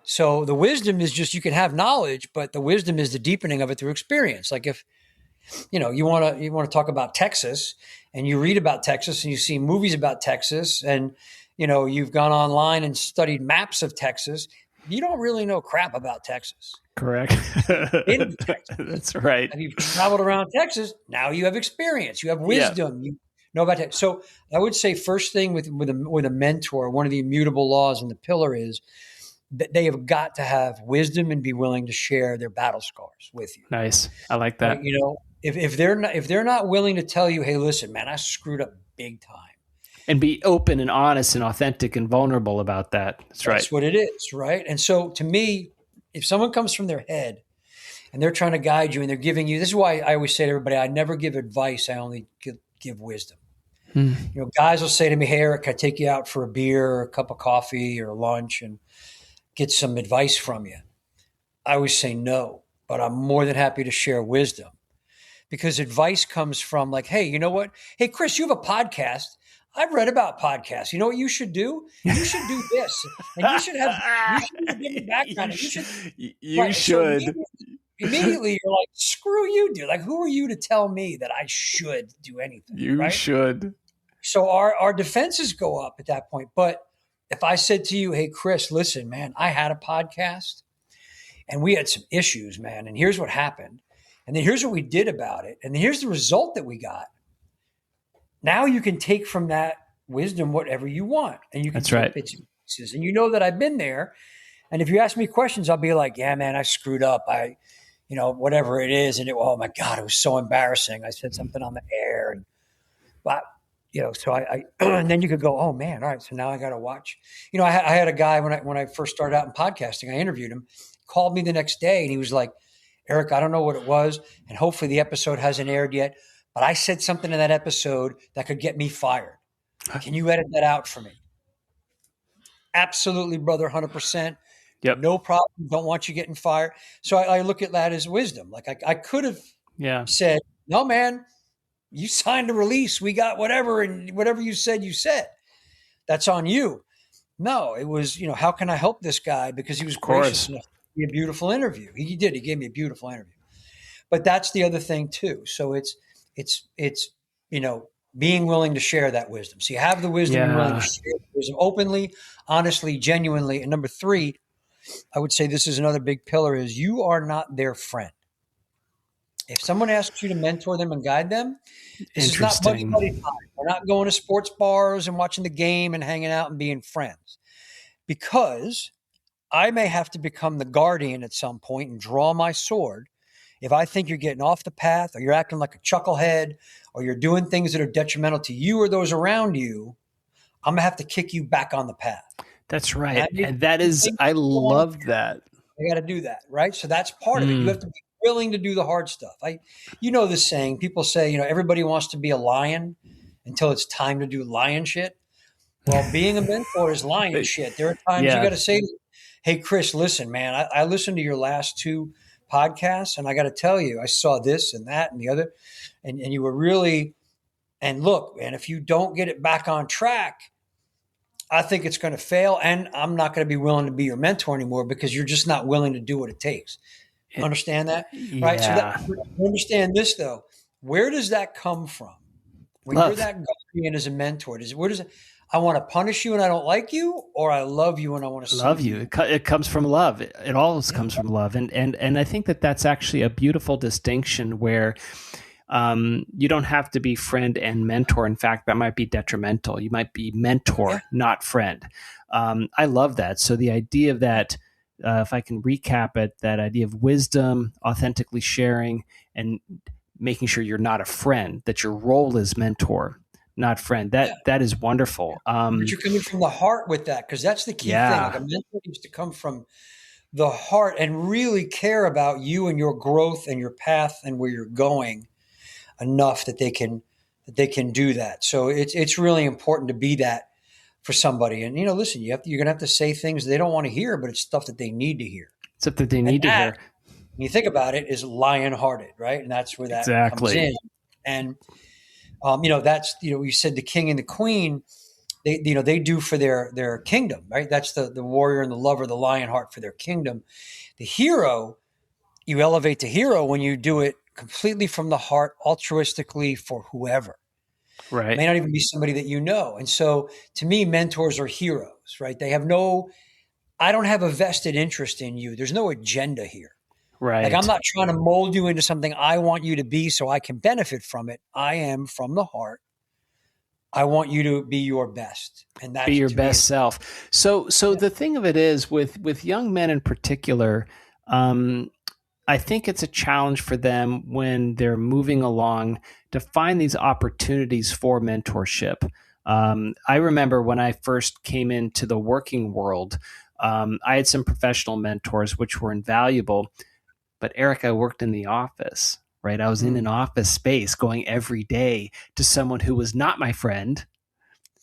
So the wisdom is just you can have knowledge, but the wisdom is the deepening of it through experience. Like if you want to talk about Texas and you read about Texas and you see movies about Texas and you've gone online and studied maps of Texas, you don't really know crap about Texas. Correct. In Texas. That's right. Have you traveled around Texas? Now you have experience. You have wisdom. You know about Texas. So I would say first thing with a mentor, one of the immutable laws in the pillar is that they have got to have wisdom and be willing to share their battle scars with you. Nice. I like that. If they're not willing to tell you, hey, listen, man, I screwed up big time. And be open and honest and authentic and vulnerable about that. That's right. That's what it is, right? And so to me, if someone comes from their head and they're trying to guide you and they're giving you, this is why I always say to everybody, I never give advice. I only give wisdom. Hmm. Guys will say to me, "Hey, Eric, can I take you out for a beer or a cup of coffee or lunch and get some advice from you?" I always say no, but I'm more than happy to share wisdom because advice comes from like, "Hey, you know what? Hey, Chris, you have a podcast. I've read about podcasts. You know what you should do? You should do this, and you should have a different background, and you should." You Right. And so should. immediately you're like, screw you, dude. Like, who are you to tell me that I should do anything? You Right. should. So our defenses go up at that point. But if I said to you, "Hey, Chris, listen, man, I had a podcast and we had some issues, man. And here's what happened. And then here's what we did about it. And then here's the result that we got." Now you can take from that wisdom whatever you want. And you can That's take right. bits and pieces. And you know that I've been there. And if you ask me questions, I'll be like, "Yeah, man, I screwed up. Whatever it is." And oh my God, it was so embarrassing. I said something on the air. But, so I and then you could go, "Oh man, all right. So now I got to watch." I had a guy when I first started out in podcasting, I interviewed him, called me the next day and he was like, "Eric, I don't know what it was. And hopefully the episode hasn't aired yet, but I said something in that episode that could get me fired. Can you edit that out for me?" Absolutely, brother. 100%. Yep. No problem. Don't want you getting fired. So I look at that as wisdom. Like I could have said, "No, man, you signed a release. We got whatever. And whatever you said, that's on you." No, it was, how can I help this guy? Because he was gracious enough to give me a beautiful interview. He did. He gave me a beautiful interview. But that's the other thing too. So it's being willing to share that wisdom. So you have the wisdom, you're willing to share the wisdom openly, honestly, genuinely. And number 3, I would say this is another big pillar, is you are not their friend. If someone asks you to mentor them and guide them, this is not buddy time. We're not going to sports bars and watching the game and hanging out and being friends. Because I may have to become the guardian at some point and draw my sword if I think you're getting off the path or you're acting like a chucklehead or you're doing things that are detrimental to you or those around you. I'm going to have to kick you back on the path. That's right. And that is, I love that. I got to do that, right? So that's part of it. You have to be willing to do the hard stuff. This saying, people say, everybody wants to be a lion until it's time to do lion shit. Well, being a mentor is lion shit. There are times you got to say, "Hey, Chris, listen, man, I listened to your last 2 podcasts and I got to tell you, I saw this and that and the other, and you were really, and look, man, if you don't get it back on track, I think it's going to fail. And I'm not going to be willing to be your mentor anymore because you're just not willing to do what it takes." Understand that? Yeah. Right. So understand this though. Where does that come from? When Love. You're that guardian as a mentor, I want to punish you and I don't like you, or I love you and I want to love you. It comes from love. It always comes from love. And I think that's actually a beautiful distinction where you don't have to be friend and mentor. In fact, that might be detrimental. You might be mentor, not friend. I love that. So the idea of that, if I can recap it, that idea of wisdom, authentically sharing, and making sure you're not a friend, that your role is mentor, not friend. That is wonderful. But you're coming from the heart with that, because that's the key thing. Like a mentor needs to come from the heart and really care about you and your growth and your path and where you're going enough that they can do that. So it's really important to be that for somebody. And listen, you're gonna have to say things they don't want to hear, but it's stuff that they need to hear. Stuff that they need to hear. When you think about it, is Lionhearted, right? And that's where that comes in. And that's you said the king and the queen, they do for their kingdom, right? That's the warrior and the lover, the Lionheart for their kingdom. The hero, you elevate the hero when you do it completely from the heart, altruistically for whoever. Right. It may not even be somebody that you know. And so to me, mentors are heroes, right? I don't have a vested interest in you. There's no agenda here. Right. Like I'm not trying to mold you into something I want you to be so I can benefit from it. I am from the heart. I want you to be your best, and that's be your best self. So the thing of it is with young men in particular, I think it's a challenge for them when they're moving along to find these opportunities for mentorship. I remember when I first came into the working world, I had some professional mentors which were invaluable. But Eric, I worked in the office. right? I was in an office space going every day to someone who was not my friend,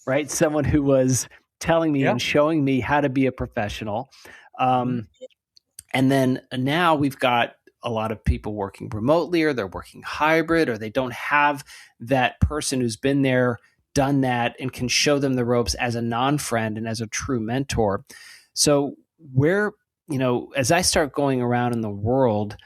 right? Someone who was telling me Yeah. and showing me how to be a professional. And then now we've got a lot of people working remotely, or they're working hybrid, or they don't have that person who's been there, done that, and can show them the ropes as a non-friend and as a true mentor. So where, as I start going around in the world,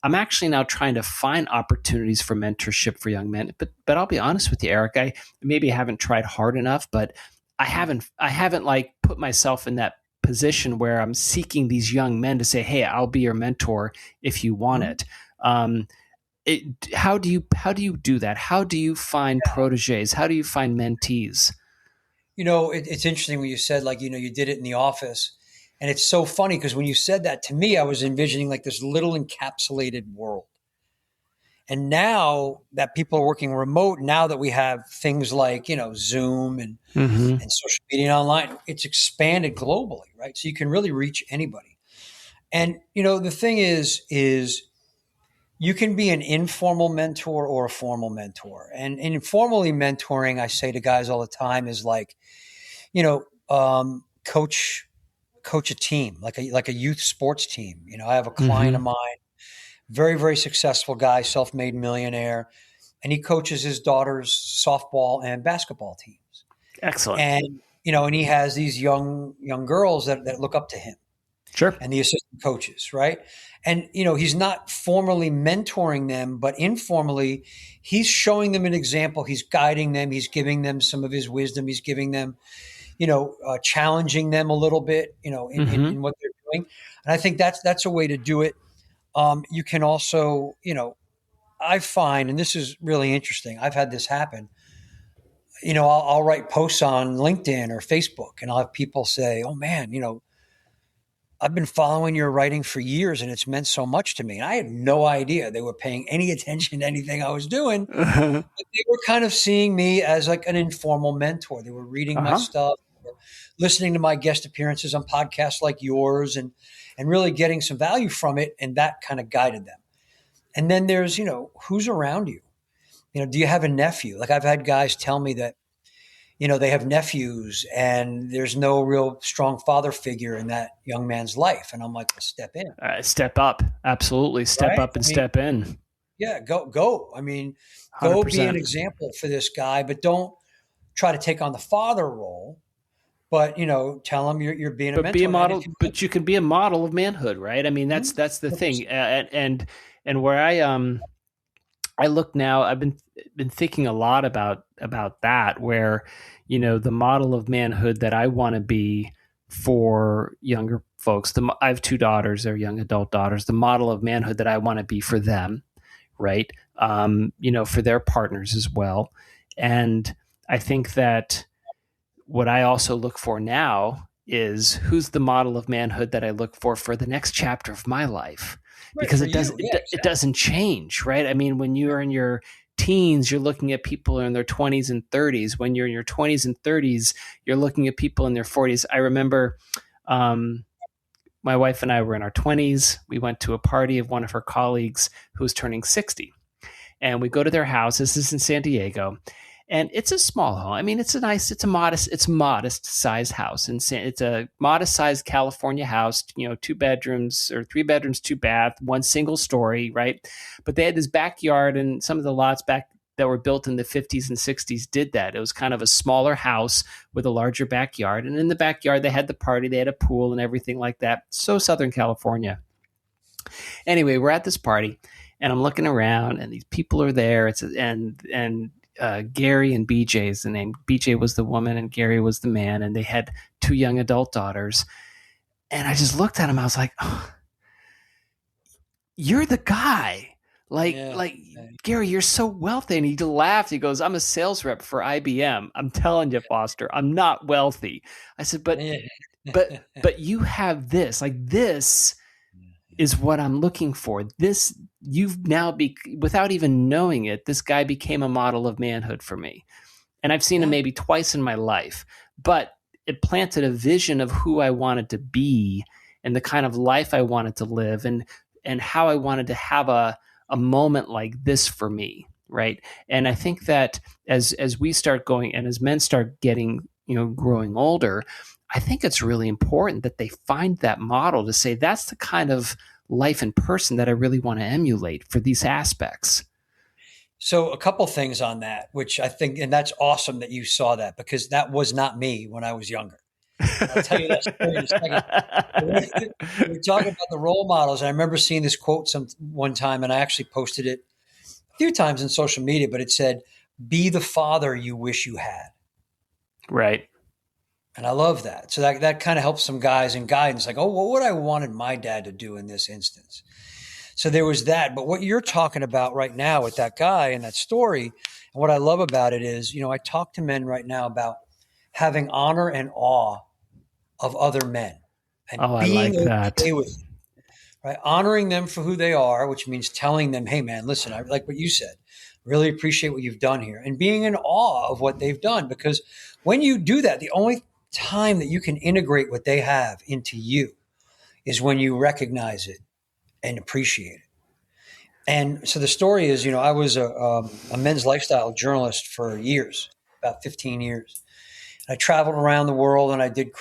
I'm actually now trying to find opportunities for mentorship for young men. But I'll be honest with you, Eric, I maybe haven't tried hard enough, but I haven't like put myself in that position where I'm seeking these young men to say, "Hey, I'll be your mentor if you want it." How do you do that? How do you find proteges? How do you find mentees? It's interesting when you said, like, you did it in the office. And it's so funny because when you said that to me, I was envisioning like this little encapsulated world. And now that people are working remote, now that we have things like, Zoom and social media and online, it's expanded globally, right? So you can really reach anybody. And, the thing is you can be an informal mentor or a formal mentor. And informally mentoring, I say to guys all the time, is like, coach a team, like a youth sports team. I have a client of mine, very, very successful guy, self-made millionaire, and he coaches his daughter's softball and basketball teams. Excellent. And, and he has these young girls that look up to him. Sure. And the assistant coaches, right? And, he's not formally mentoring them, but informally, he's showing them an example. He's guiding them. He's giving them some of his wisdom. He's giving them, challenging them a little bit, in what they're doing. And I think that's a way to do it. You can also, I find, and this is really interesting, I've had this happen. I'll write posts on LinkedIn or Facebook, and I'll have people say, "Oh man, I've been following your writing for years and it's meant so much to me." And I had no idea they were paying any attention to anything I was doing. But they were kind of seeing me as like an informal mentor. They were reading my stuff, listening to my guest appearances on podcasts like yours, and really getting some value from it. And that kind of guided them. And then there's, who's around you? Do you have a nephew? Like I've had guys tell me that, they have nephews and there's no real strong father figure in that young man's life. And I'm like, well, step in. Step up. Absolutely. Step up and step in. Yeah, go. I mean, go 100%. Be an example for this guy, but don't try to take on the father role. But, tell him you're being a mentor. Be a model, but you can be a model of manhood, right? I mean, that's the thing. And where I look now, I've been thinking a lot about that, where, the model of manhood that I want to be for younger folks. I have 2 daughters, they're young adult daughters. The model of manhood that I want to be for them, right? For their partners as well. And I think that what I also look for now is who's the model of manhood that I look for the next chapter of my life. Because it doesn't change, right? I mean, when you're in your teens, you're looking at people in their 20s and 30s. When you're in your 20s and 30s, you're looking at people in their 40s. I remember my wife and I were in our 20s. We went to a party of one of her colleagues who was turning 60. And we go to their house. This is in San Diego. And it's a small home. I mean, it's a modest sized house. And it's a modest sized California house, 2 bedrooms or 3 bedrooms, 2 bath, 1 single story, right? But they had this backyard, and some of the lots back that were built in the 50s and 60s did that. It was kind of a smaller house with a larger backyard. And in the backyard, they had the party, they had a pool and everything like that. So Southern California. Anyway, we're at this party and I'm looking around and these people are there. Gary and BJ is the name. BJ was the woman and Gary was the man, and they had 2 young adult daughters. And I just looked at him. I was like, "Oh, you're the guy. Gary, you're so wealthy." And he laughed. He goes, "I'm a sales rep for IBM. I'm telling you, Foster, I'm not wealthy." I said, but you have this. Like, this is what I'm looking for. This, you've now without even knowing it, this guy became a model of manhood for me. And I've seen him maybe twice in my life, but it planted a vision of who I wanted to be and the kind of life I wanted to live and how I wanted to have a a moment like this for me, right? And I think that as we start going and as men start getting, growing older, I think it's really important that they find that model to say that's the kind of life and person that I really want to emulate for these aspects. So a couple things on that, which I think, and that's awesome that you saw that, because that was not me when I was younger. I'll tell you that story in a second. We're talking about the role models. And I remember seeing this quote one time, and I actually posted it a few times in social media, but it said, "Be the father you wish you had." Right. And I love that. So that kind of helps some guys in guidance, like, oh, what would I wanted my dad to do in this instance? So there was that. But what you're talking about right now with that guy and that story, and what I love about it is, I talk to men right now about having honor and awe of other men and being okay with it, right? Honoring them for who they are, which means telling them, hey, man, listen, I like what you said. Really appreciate what you've done here, and being in awe of what they've done. Because when you do that, the only time that you can integrate what they have into you is when you recognize it and appreciate it. And so the story is, I was a men's lifestyle journalist for years, about 15 years. I traveled around the world and I did,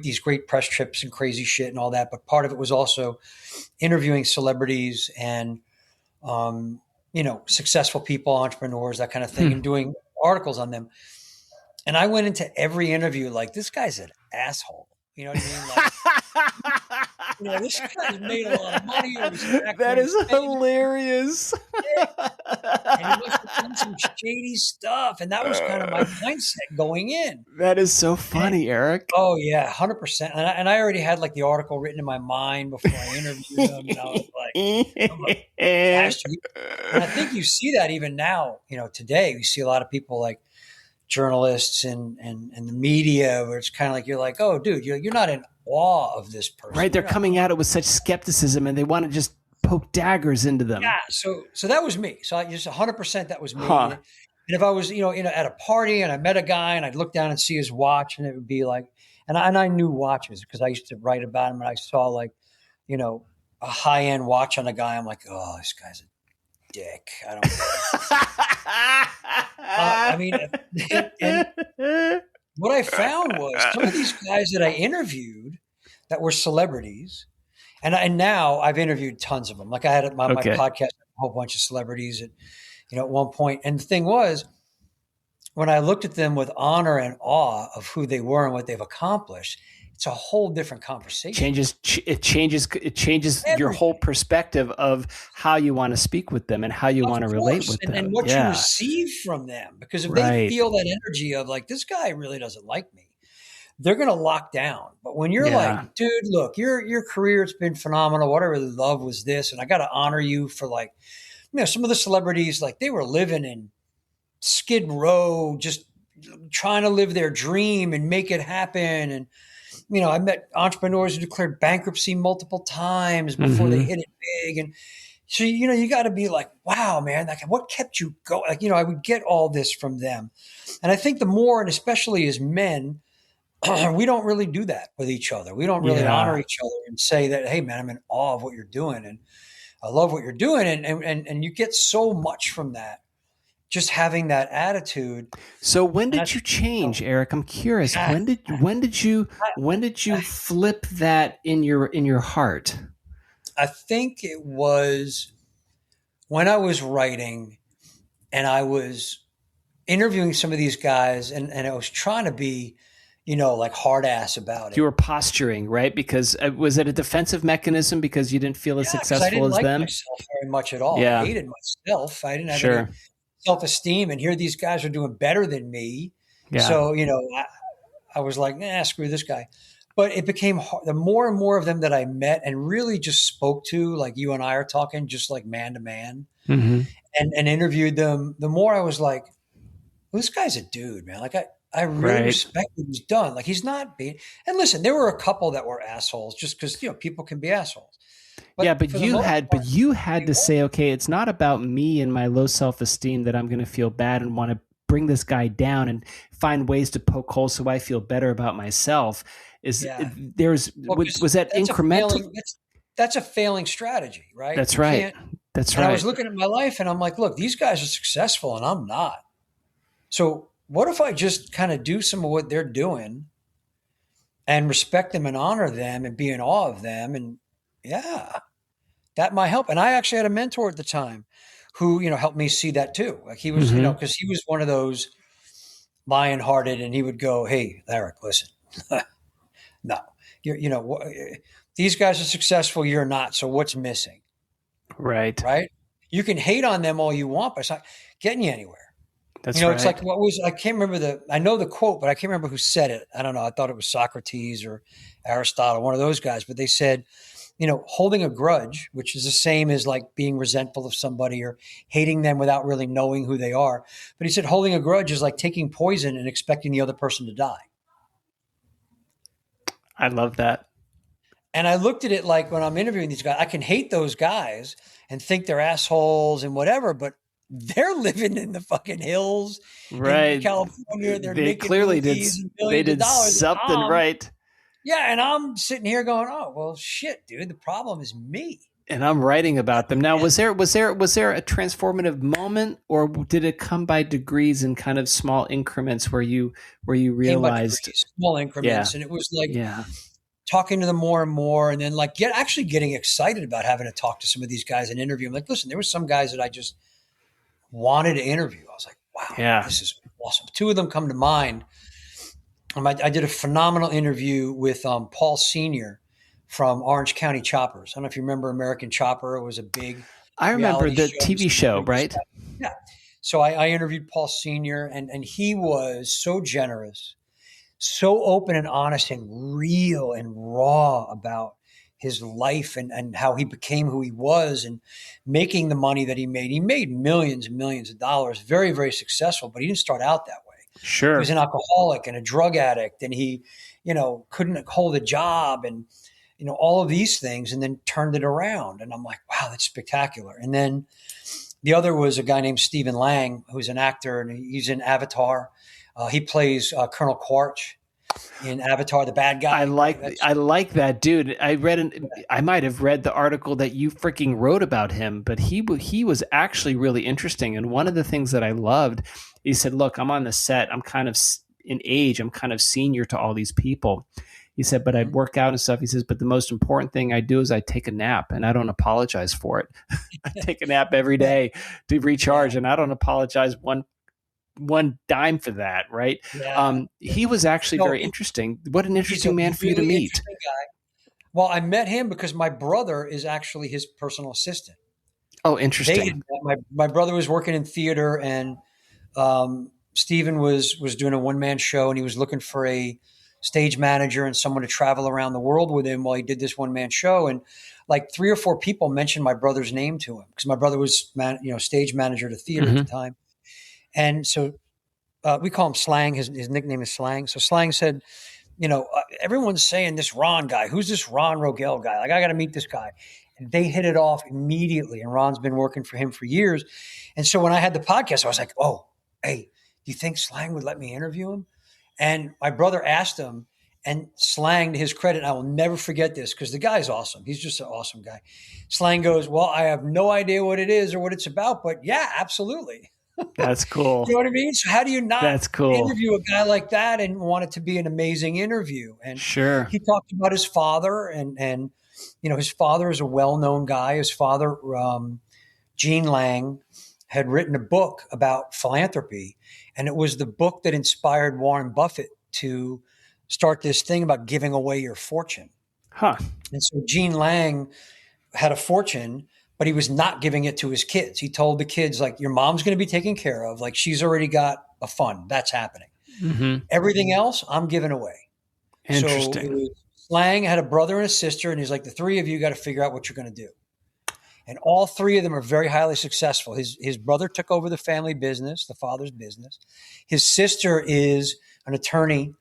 these great press trips and crazy shit and all that. But part of it was also interviewing celebrities and, successful people, entrepreneurs, that kind of thing, and doing articles on them. And I went into every interview like, this guy's an asshole. You know what I mean? Like, this guy's made a lot of money. That is hilarious. And he must have done some shady stuff. And that was kind of my mindset going in. That is so funny, Eric. Oh, yeah, 100%. And I already had like the article written in my mind before I interviewed him. And I was like, and I think you see that even now, today, you see a lot of people like journalists and the media where it's kind of like, you're like, oh, dude, you're not in awe of this person. Right. They're coming at it with such skepticism and they want to just poke daggers into them. Yeah. So that was me. So I just 100% that was me. Huh. And if I was, at a party and I met a guy and I'd look down and see his watch and it would be like, and I knew watches because I used to write about him and I saw like, a high end watch on a guy. I'm like, oh, this guy's a dick. I don't and what I found was some of these guys that I interviewed that were celebrities, and now I've interviewed tons of them. Like I had my podcast, a whole bunch of celebrities at one point. And the thing was, when I looked at them with honor and awe of who they were and what they've accomplished, it's a whole different conversation. It changes your whole perspective of how you want to speak with them and how you want to relate with them. And what you receive from them. Because if they feel that energy of like, this guy really doesn't like me, they're going to lock down. But when you're like, dude, look, your career, it's been phenomenal. What I really love was this. And I got to honor you for like, some of the celebrities, like they were living in Skid Row, just trying to live their dream and make it happen. And, I met entrepreneurs who declared bankruptcy multiple times before they hit it big. And so, you got to be like, wow, man, like what kept you going? Like, I would get all this from them. And I think the more, and especially as men, we don't really do that with each other. We don't really honor each other and say that, hey, man, I'm in awe of what you're doing. And I love what you're doing. And you get so much from that. Just having that attitude. So when did you change, Eric? I'm curious. When did you flip that in your heart? I think it was when I was writing and I was interviewing some of these guys and I was trying to be, like hard ass about it. You were posturing, right? Because was it a defensive mechanism because you didn't feel as successful I didn't as like them? Myself very much at all. Yeah. I hated myself. I didn't have any self-esteem, and here these guys are doing better than me. Yeah. So, I was like, screw this guy. But it became hard. The more and more of them that I met and really just spoke to, like you and I are talking, just like man to man, and interviewed them, the more I was like, well, this guy's a dude, man. Like I really respect what he's done. Like he's not being, and listen, there were a couple that were assholes just because, people can be assholes. But you had to say, okay, it's not about me and my low self-esteem that I'm going to feel bad and want to bring this guy down and find ways to poke holes so I feel better about myself. Was that incremental? That's a failing strategy, right? That's right. That's And I was right. looking at my life and I'm like, look, these guys are successful and I'm not. So what if I just kind of do some of what they're doing and respect them and honor them and be in awe of them? And yeah, that might help. And I actually had a mentor at the time who, helped me see that too. Like he was, Hmm. because he was one of those Lionhearted, and he would go, "Hey, Eric, listen, no, these guys are successful. You're not. So what's missing, Right. right? You can hate on them all you want, but it's not getting you anywhere. That's It's like right. I can't remember I know the quote, but I can't remember who said it. I don't know. I thought it was Socrates or Aristotle, one of those guys. But they said, holding a grudge, which is the same as like being resentful of somebody or hating them without really knowing who they are. But he said, holding a grudge is like taking poison and expecting the other person to die. I love that. And I looked at it like when I'm interviewing these guys, I can hate those guys and think they're assholes and whatever, but they're living in the fucking hills in Right. California. They're They making clearly movies and they millions of did dollars. something right. Yeah, and I'm sitting here going, "Oh, well, shit, dude. The problem is me." And I'm writing about them. Now, was there a transformative moment, or did it come by degrees in kind of small increments where you Came by realized, degrees, small yeah, increments, and it was like yeah, talking to them more and more, and then like actually getting excited about having to talk to some of these guys and interview them. Like, listen, there were some guys that I just wanted to interview. I was like, wow, yeah. this is awesome. Two of them come to mind. I did a phenomenal interview with Paul Senior from Orange County Choppers. I don't know if you remember American Chopper. It was a big I remember reality the show. TV show, right? Yeah. So I interviewed Paul Senior, and he was so generous, so open and honest and real and raw about his life and how he became who he was and making the money that he made. He made millions and millions of dollars, very, very successful, but he didn't start out that way. He Sure. was an alcoholic and a drug addict, and he, couldn't hold a job and, all of these things, and then turned it around. And I'm like, wow, that's spectacular. And then the other was a guy named Stephen Lang, who's an actor, and he's in Avatar. He plays Colonel Quaritch in Avatar, the bad guy. I like that dude. I might have read the article that you freaking wrote about him, but he was actually really interesting. And one of the things that I loved, he said, "Look, I'm on the set. I'm kind of in age. I'm kind of senior to all these people." He said, "But I work out and stuff." He says, "But the most important thing I do is I take a nap, and I don't apologize for it. I take a nap every day to recharge, Yeah, and I don't apologize one dime for that." Right. yeah. He was actually No, very interesting. What an he's a interesting man for you to really meet. interesting guy. Well, I met him because my brother is actually his personal assistant. Oh, They had interesting. my brother was working in theater, and Stephen was doing a one man show, and he was looking for a stage manager and someone to travel around the world with him while he did this one man show. And like 3 or 4 people mentioned my brother's name to him because my brother was stage manager at a theater at the Hmm. time. And so we call him Slang. His nickname is Slang. So Slang said, everyone's saying this Ron guy. Who's this Ron Rogell guy? Like, I got to meet this guy. And they hit it off immediately. And Ron's been working for him for years. And so when I had the podcast, I was like, oh, hey, do you think Slang would let me interview him? And my brother asked him, and Slang, to his credit, I will never forget this because the guy's awesome. He's just an awesome guy. Slang goes, well, I have no idea what it is or what it's about, but yeah, absolutely. That's cool. You know what I mean? So how do you not That's cool. interview a guy like that and want it to be an amazing interview? And Sure. he talked about his father, and his father is a well-known guy. His father, Gene Lang, had written a book about philanthropy, and it was the book that inspired Warren Buffett to start this thing about giving away your fortune. Huh. And so Gene Lang had a fortune, but he was not giving it to his kids. He told the kids, like, your mom's going to be taken care of. Like, she's already got a fund. That's happening. Hmm. Everything else, I'm giving away. So it Interesting. was, Slang had a brother and a sister, and he's like, the three of you got to figure out what you're going to do. And all three of them are very highly successful. His brother took over the family business, the father's business. His sister is an attorney,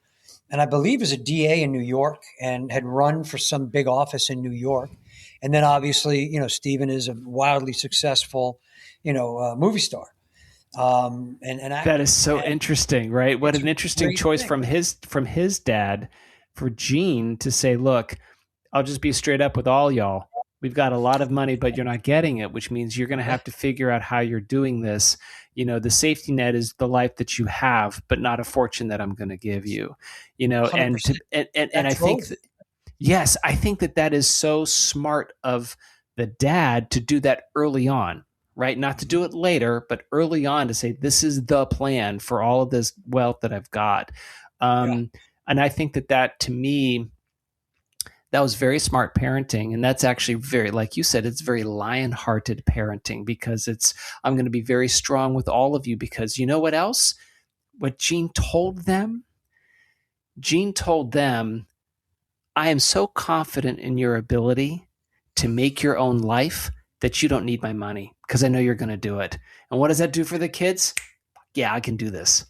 and I believe is a DA in New York, and had run for some big office in New York. And then obviously, Stephen is a wildly successful, movie star, and actor. That is so interesting, right? What It's a an interesting great choice thing. from his dad for Gene to say, "Look, I'll just be straight up with all y'all. we've got a lot of money, but you're not getting it, which means you're going to Yeah, have to figure out how you're doing this. The safety net is the life that you have, but not a fortune that I'm going to give you, 100%. and That I think drove that, yes, I think that is so smart of the dad to do that early on, right? Not to do it later, but early on to say, this is the plan for all of this wealth that I've got. Yeah. And I think that to me, that was very smart parenting. And that's actually very, like you said, it's very lion-hearted parenting, because I'm going to be very strong with all of you, because you know what else? What Gene told them, I am so confident in your ability to make your own life that you don't need my money, because I know you're going to do it. And what does that do for the kids? Yeah, I can do this.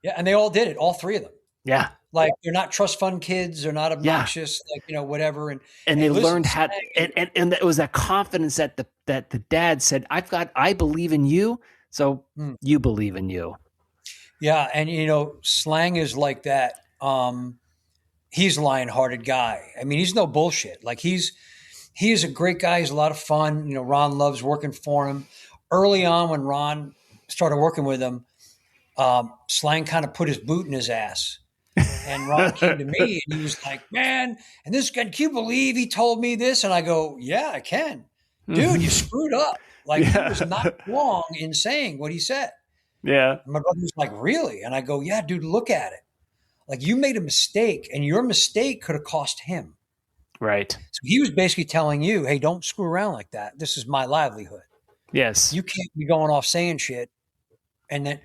Yeah. And they all did it, all three of them. Yeah. Like, they're not trust fund kids. They're not Yeah. obnoxious, like, whatever. And And hey, they listen, learned how, and it was that confidence that the dad said, I believe in you. So you believe in you. yeah. And, slang is like that. He's a lion-hearted guy. I mean, he's no bullshit. Like, he is a great guy. He's a lot of fun. Ron loves working for him. Early on, when Ron started working with him, Slang kind of put his boot in his ass. And Ron came to me and he was like, man, and this guy, can you believe he told me this? And I go, yeah, I can. Dude, you screwed up. Like, he was not wrong in saying what he said. Yeah. And my brother was like, really? And I go, yeah, dude, look at it. Like, you made a mistake, and your mistake could have cost him. Right. So he was basically telling you, hey, don't screw around like that. This is my livelihood. Yes. You can't be going off saying shit. And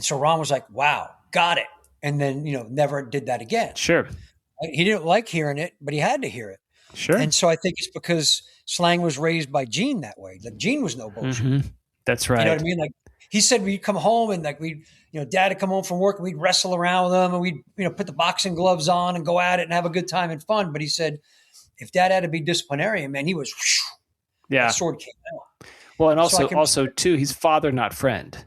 so Ron was like, wow, got it. And then, never did that again. Sure. He didn't like hearing it, but he had to hear it. Sure. And so I think it's because Slang was raised by Gene that way. Like, Gene was no bullshit. Mm-hmm. That's right. You know what I mean? Like, he said we'd come home and, like, Dad would come home from work and we'd wrestle around with him and we'd, put the boxing gloves on and go at it and have a good time and fun. But he said, if Dad had to be disciplinarian, man, he was, yeah, that sword came out. Well, and also too, he's father, not friend,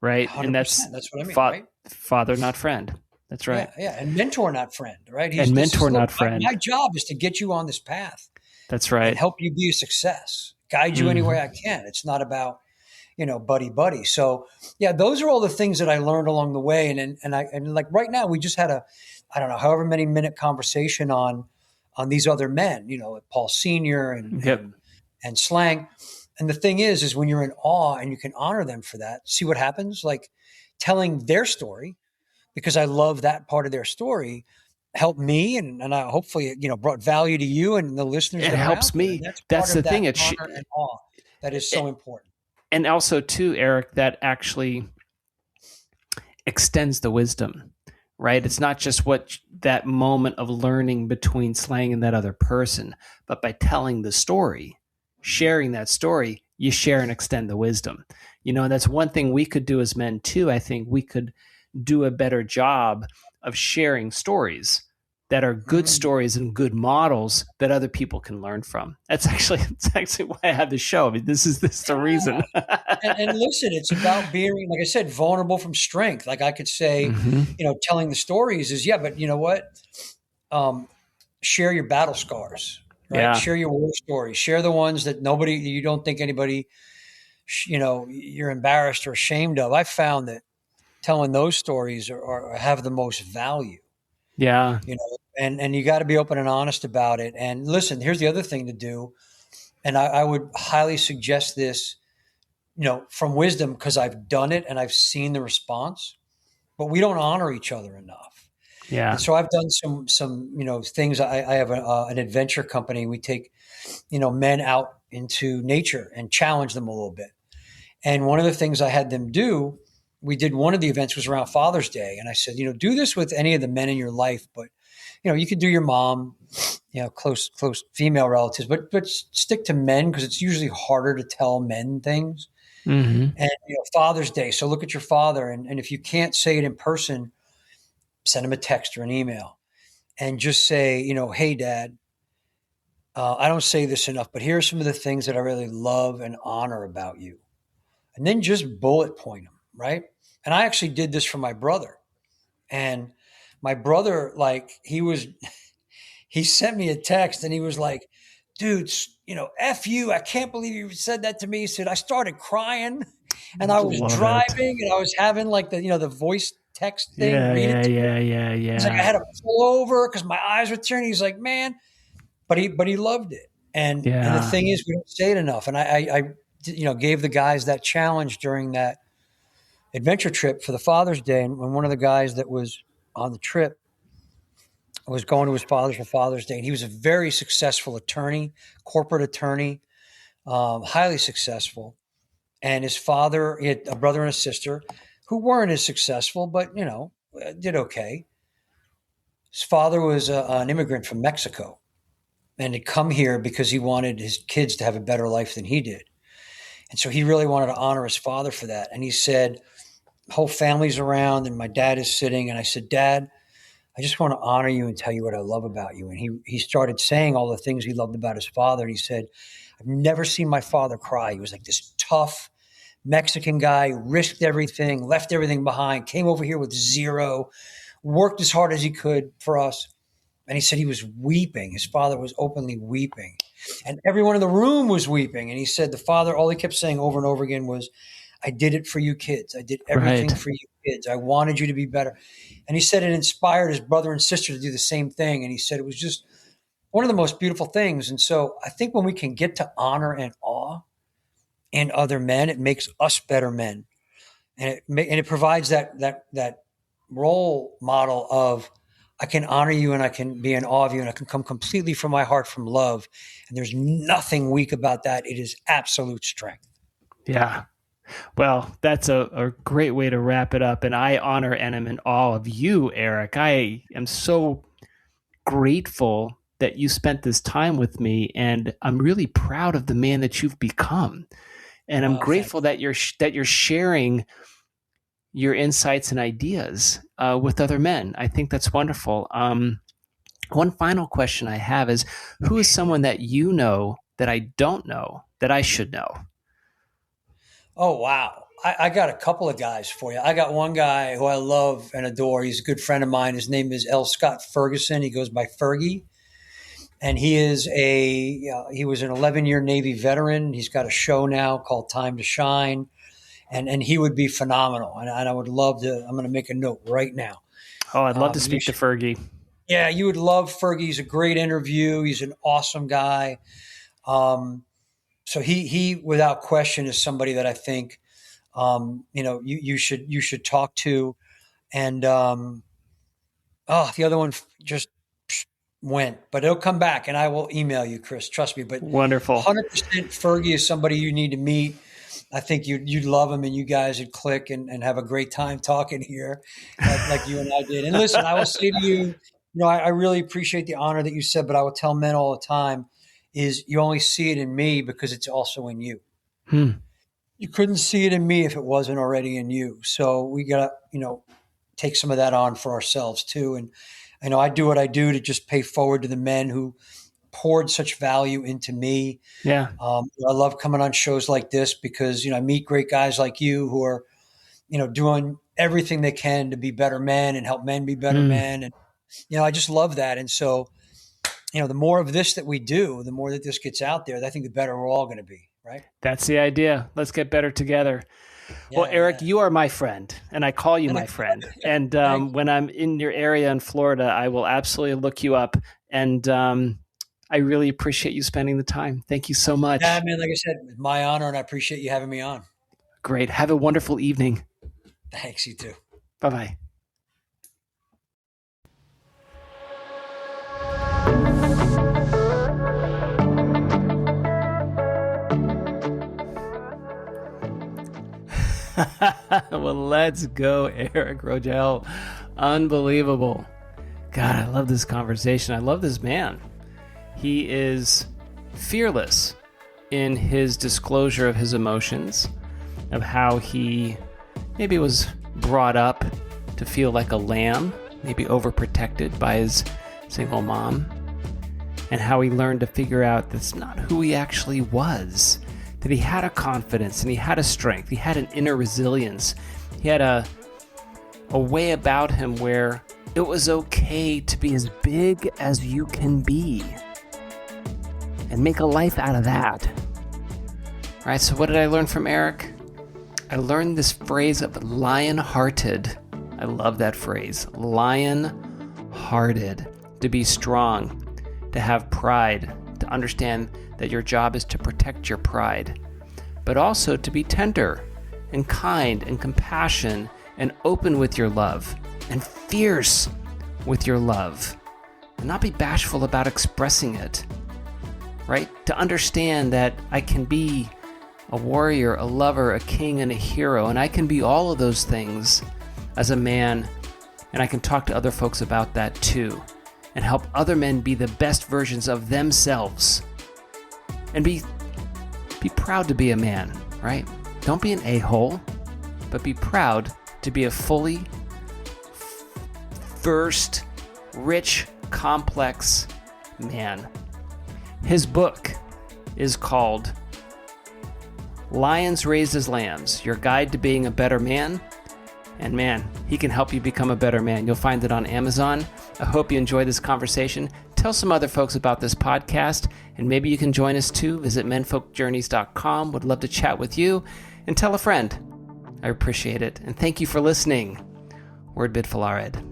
right? And that's what I mean, right? Father, not friend. That's right. Yeah, and mentor, not friend, right? And mentor, not friend. My job is to get you on this path. That's right. And help you be a success, guide you any way I can. It's not about, buddy. So yeah, those are all the things that I learned along the way. And like right now, we just had I don't know, however many minute conversation on these other men, like Paul Senior and Slang. And the thing is when you're in awe and you can honor them for that, see what happens, like telling their story, because I love that part of their story, helped me and I hopefully, brought value to you and the listeners. It helps me. That's the thing. It's honor and awe that is so important. And also too, Eric, that actually extends the wisdom, right? It's not just that moment of learning between Slang and that other person, but by telling the story, sharing that story, you share and extend the wisdom. And that's one thing we could do as men too. I think we could do a better job of sharing stories that are good stories and good models that other people can learn from. It's actually why I have the show. I mean, this is the reason. and listen, it's about being, like I said, vulnerable from strength. Like I could say, telling the stories is, but you know what? Share your battle scars, right? Yeah. Share your war stories. Share the ones that you don't think anybody, you're embarrassed or ashamed of. I found that telling those stories have the most value. Yeah. And you got to be open and honest about it. And listen, here's the other thing to do. And I would highly suggest this, from wisdom, because I've done it and I've seen the response, but we don't honor each other enough. Yeah. And so I've done some things. I have an adventure company. We take, men out into nature and challenge them a little bit. And one of the things I had them do, we did one of the events was around Father's Day. And I said, do this with any of the men in your life, but, you could do your mom, close female relatives, but stick to men because it's usually harder to tell men things. Mm-hmm. And, Father's Day. So look at your father. And if you can't say it in person, send him a text or an email and just say, hey, Dad, I don't say this enough, but here are some of the things that I really love and honor about you. And then just bullet point them, right? And I actually did this for my brother. And my brother, like, he sent me a text and he was like, dude, F you. I can't believe you said that to me. He said, I started crying and I was Love it. driving and I was having like the voice text thing, Yeah, read it yeah, to me. yeah, yeah, He's like, I yeah. had to pull over because my eyes were tearing. He's like, man, but he loved it. And the Yeah. thing is, we don't say it enough. And I gave the guys that challenge during that adventure trip for the Father's Day. And when one of the guys that was on the trip was going to his father's for Father's Day, and he was a very successful attorney, corporate attorney, highly successful. And his father, he had a brother and a sister who weren't as successful, but did okay. His father was an immigrant from Mexico and had come here because he wanted his kids to have a better life than he did. And so he really wanted to honor his father for that. And he said, whole family's around and my dad is sitting. And I said, Dad, I just want to honor you and tell you what I love about you. And he started saying all the things he loved about his father. And he said, I've never seen my father cry. He was like this tough Mexican guy, risked everything, left everything behind, came over here with zero, worked as hard as he could for us. And he said he was weeping. His father was openly weeping. And everyone in the room was weeping. And he said the father, all he kept saying over and over again was, I did it for you kids. I did everything Right. for you kids. I wanted you to be better. And he said it inspired his brother and sister to do the same thing. And he said it was just one of the most beautiful things. And so I think when we can get to honor and awe in other men, it makes us better men. And it provides that role model of I can honor you and I can be in awe of you and I can come completely from my heart from love. And there's nothing weak about that. It is absolute strength. Yeah. Well, that's a great way to wrap it up. And I honor and am in awe of you, Eric. I am so grateful that you spent this time with me, and I'm really proud of the man that you've become. And I'm grateful that you're sharing your insights and ideas with other men. I think that's wonderful. One final question I have is, who is someone that you know that I don't know that I should know? Oh, wow. I got a couple of guys for you. I got one guy who I love and adore. He's a good friend of mine. His name is L. Scott Ferguson. He goes by Fergie. And he was an 11-year Navy veteran. He's got a show now called Time to Shine. And he would be phenomenal. And I would love to, I'm going to make a note right now. Oh, I'd love to speak to Fergie. Yeah, you would love Fergie. He's a great interview. He's an awesome guy. So he without question is somebody that I think, you should talk to. And, the other one just went, but it'll come back and I will email you, Chris, trust me. But wonderful. 100% Fergie is somebody you need to meet. I think you'd love him and you guys would click and have a great time talking here like you and I did. And listen, I will say to you, I really appreciate the honor that you said, but I will tell men all the time is you only see it in me because it's also in you. You couldn't see it in me if it wasn't already in you. So we got to, take some of that on for ourselves too. And I know I do what I do to just pay forward to the men who poured such value into me. Yeah. I love coming on shows like this because, I meet great guys like you who are, doing everything they can to be better men and help men be better men. And, I just love that. And so, the more of this that we do, the more that this gets out there, I think the better we're all going to be. Right. That's the idea. Let's get better together. Yeah, well, Eric, you are my friend, and I call you my friend. And when I'm in your area in Florida, I will absolutely look you up. And I really appreciate you spending the time. Thank you so much. Yeah, man, like I said, it's my honor, and I appreciate you having me on. Great. Have a wonderful evening. Thanks, you too. Bye-bye. Well, let's go, Eric Rogell. Unbelievable. God, I love this conversation. I love this man. He is fearless in his disclosure of his emotions, of how he maybe was brought up to feel like a lamb, maybe overprotected by his single mom, and how he learned to figure out that's not who he actually was. That he had a confidence and he had a strength. He had an inner resilience. He had a way about him where it was okay to be as big as you can be. and make a life out of that. All right, so what did I learn from Eric? I learned this phrase of Lionhearted. I love that phrase, Lionhearted. To be strong, to have pride, to understand that your job is to protect your pride, but also to be tender and kind and compassionate and open with your love and fierce with your love, and not be bashful about expressing it, right? To understand that I can be a warrior, a lover, a king, and a hero, and I can be all of those things as a man, and I can talk to other folks about that too, and help other men be the best versions of themselves, and be proud to be a man, right? Don't be an a-hole, but be proud to be a fully versed, rich, complex man. His book is called Lions Raised as Lambs, Your Guide to Being a Better Man. And man, he can help you become a better man. You'll find it on Amazon. I hope you enjoy this conversation. Tell some other folks about this podcast, and maybe you can join us too. Visit menfolkjourneys.com. Would love to chat with you. And tell a friend. I appreciate it. And thank you for listening. Word bid Falared.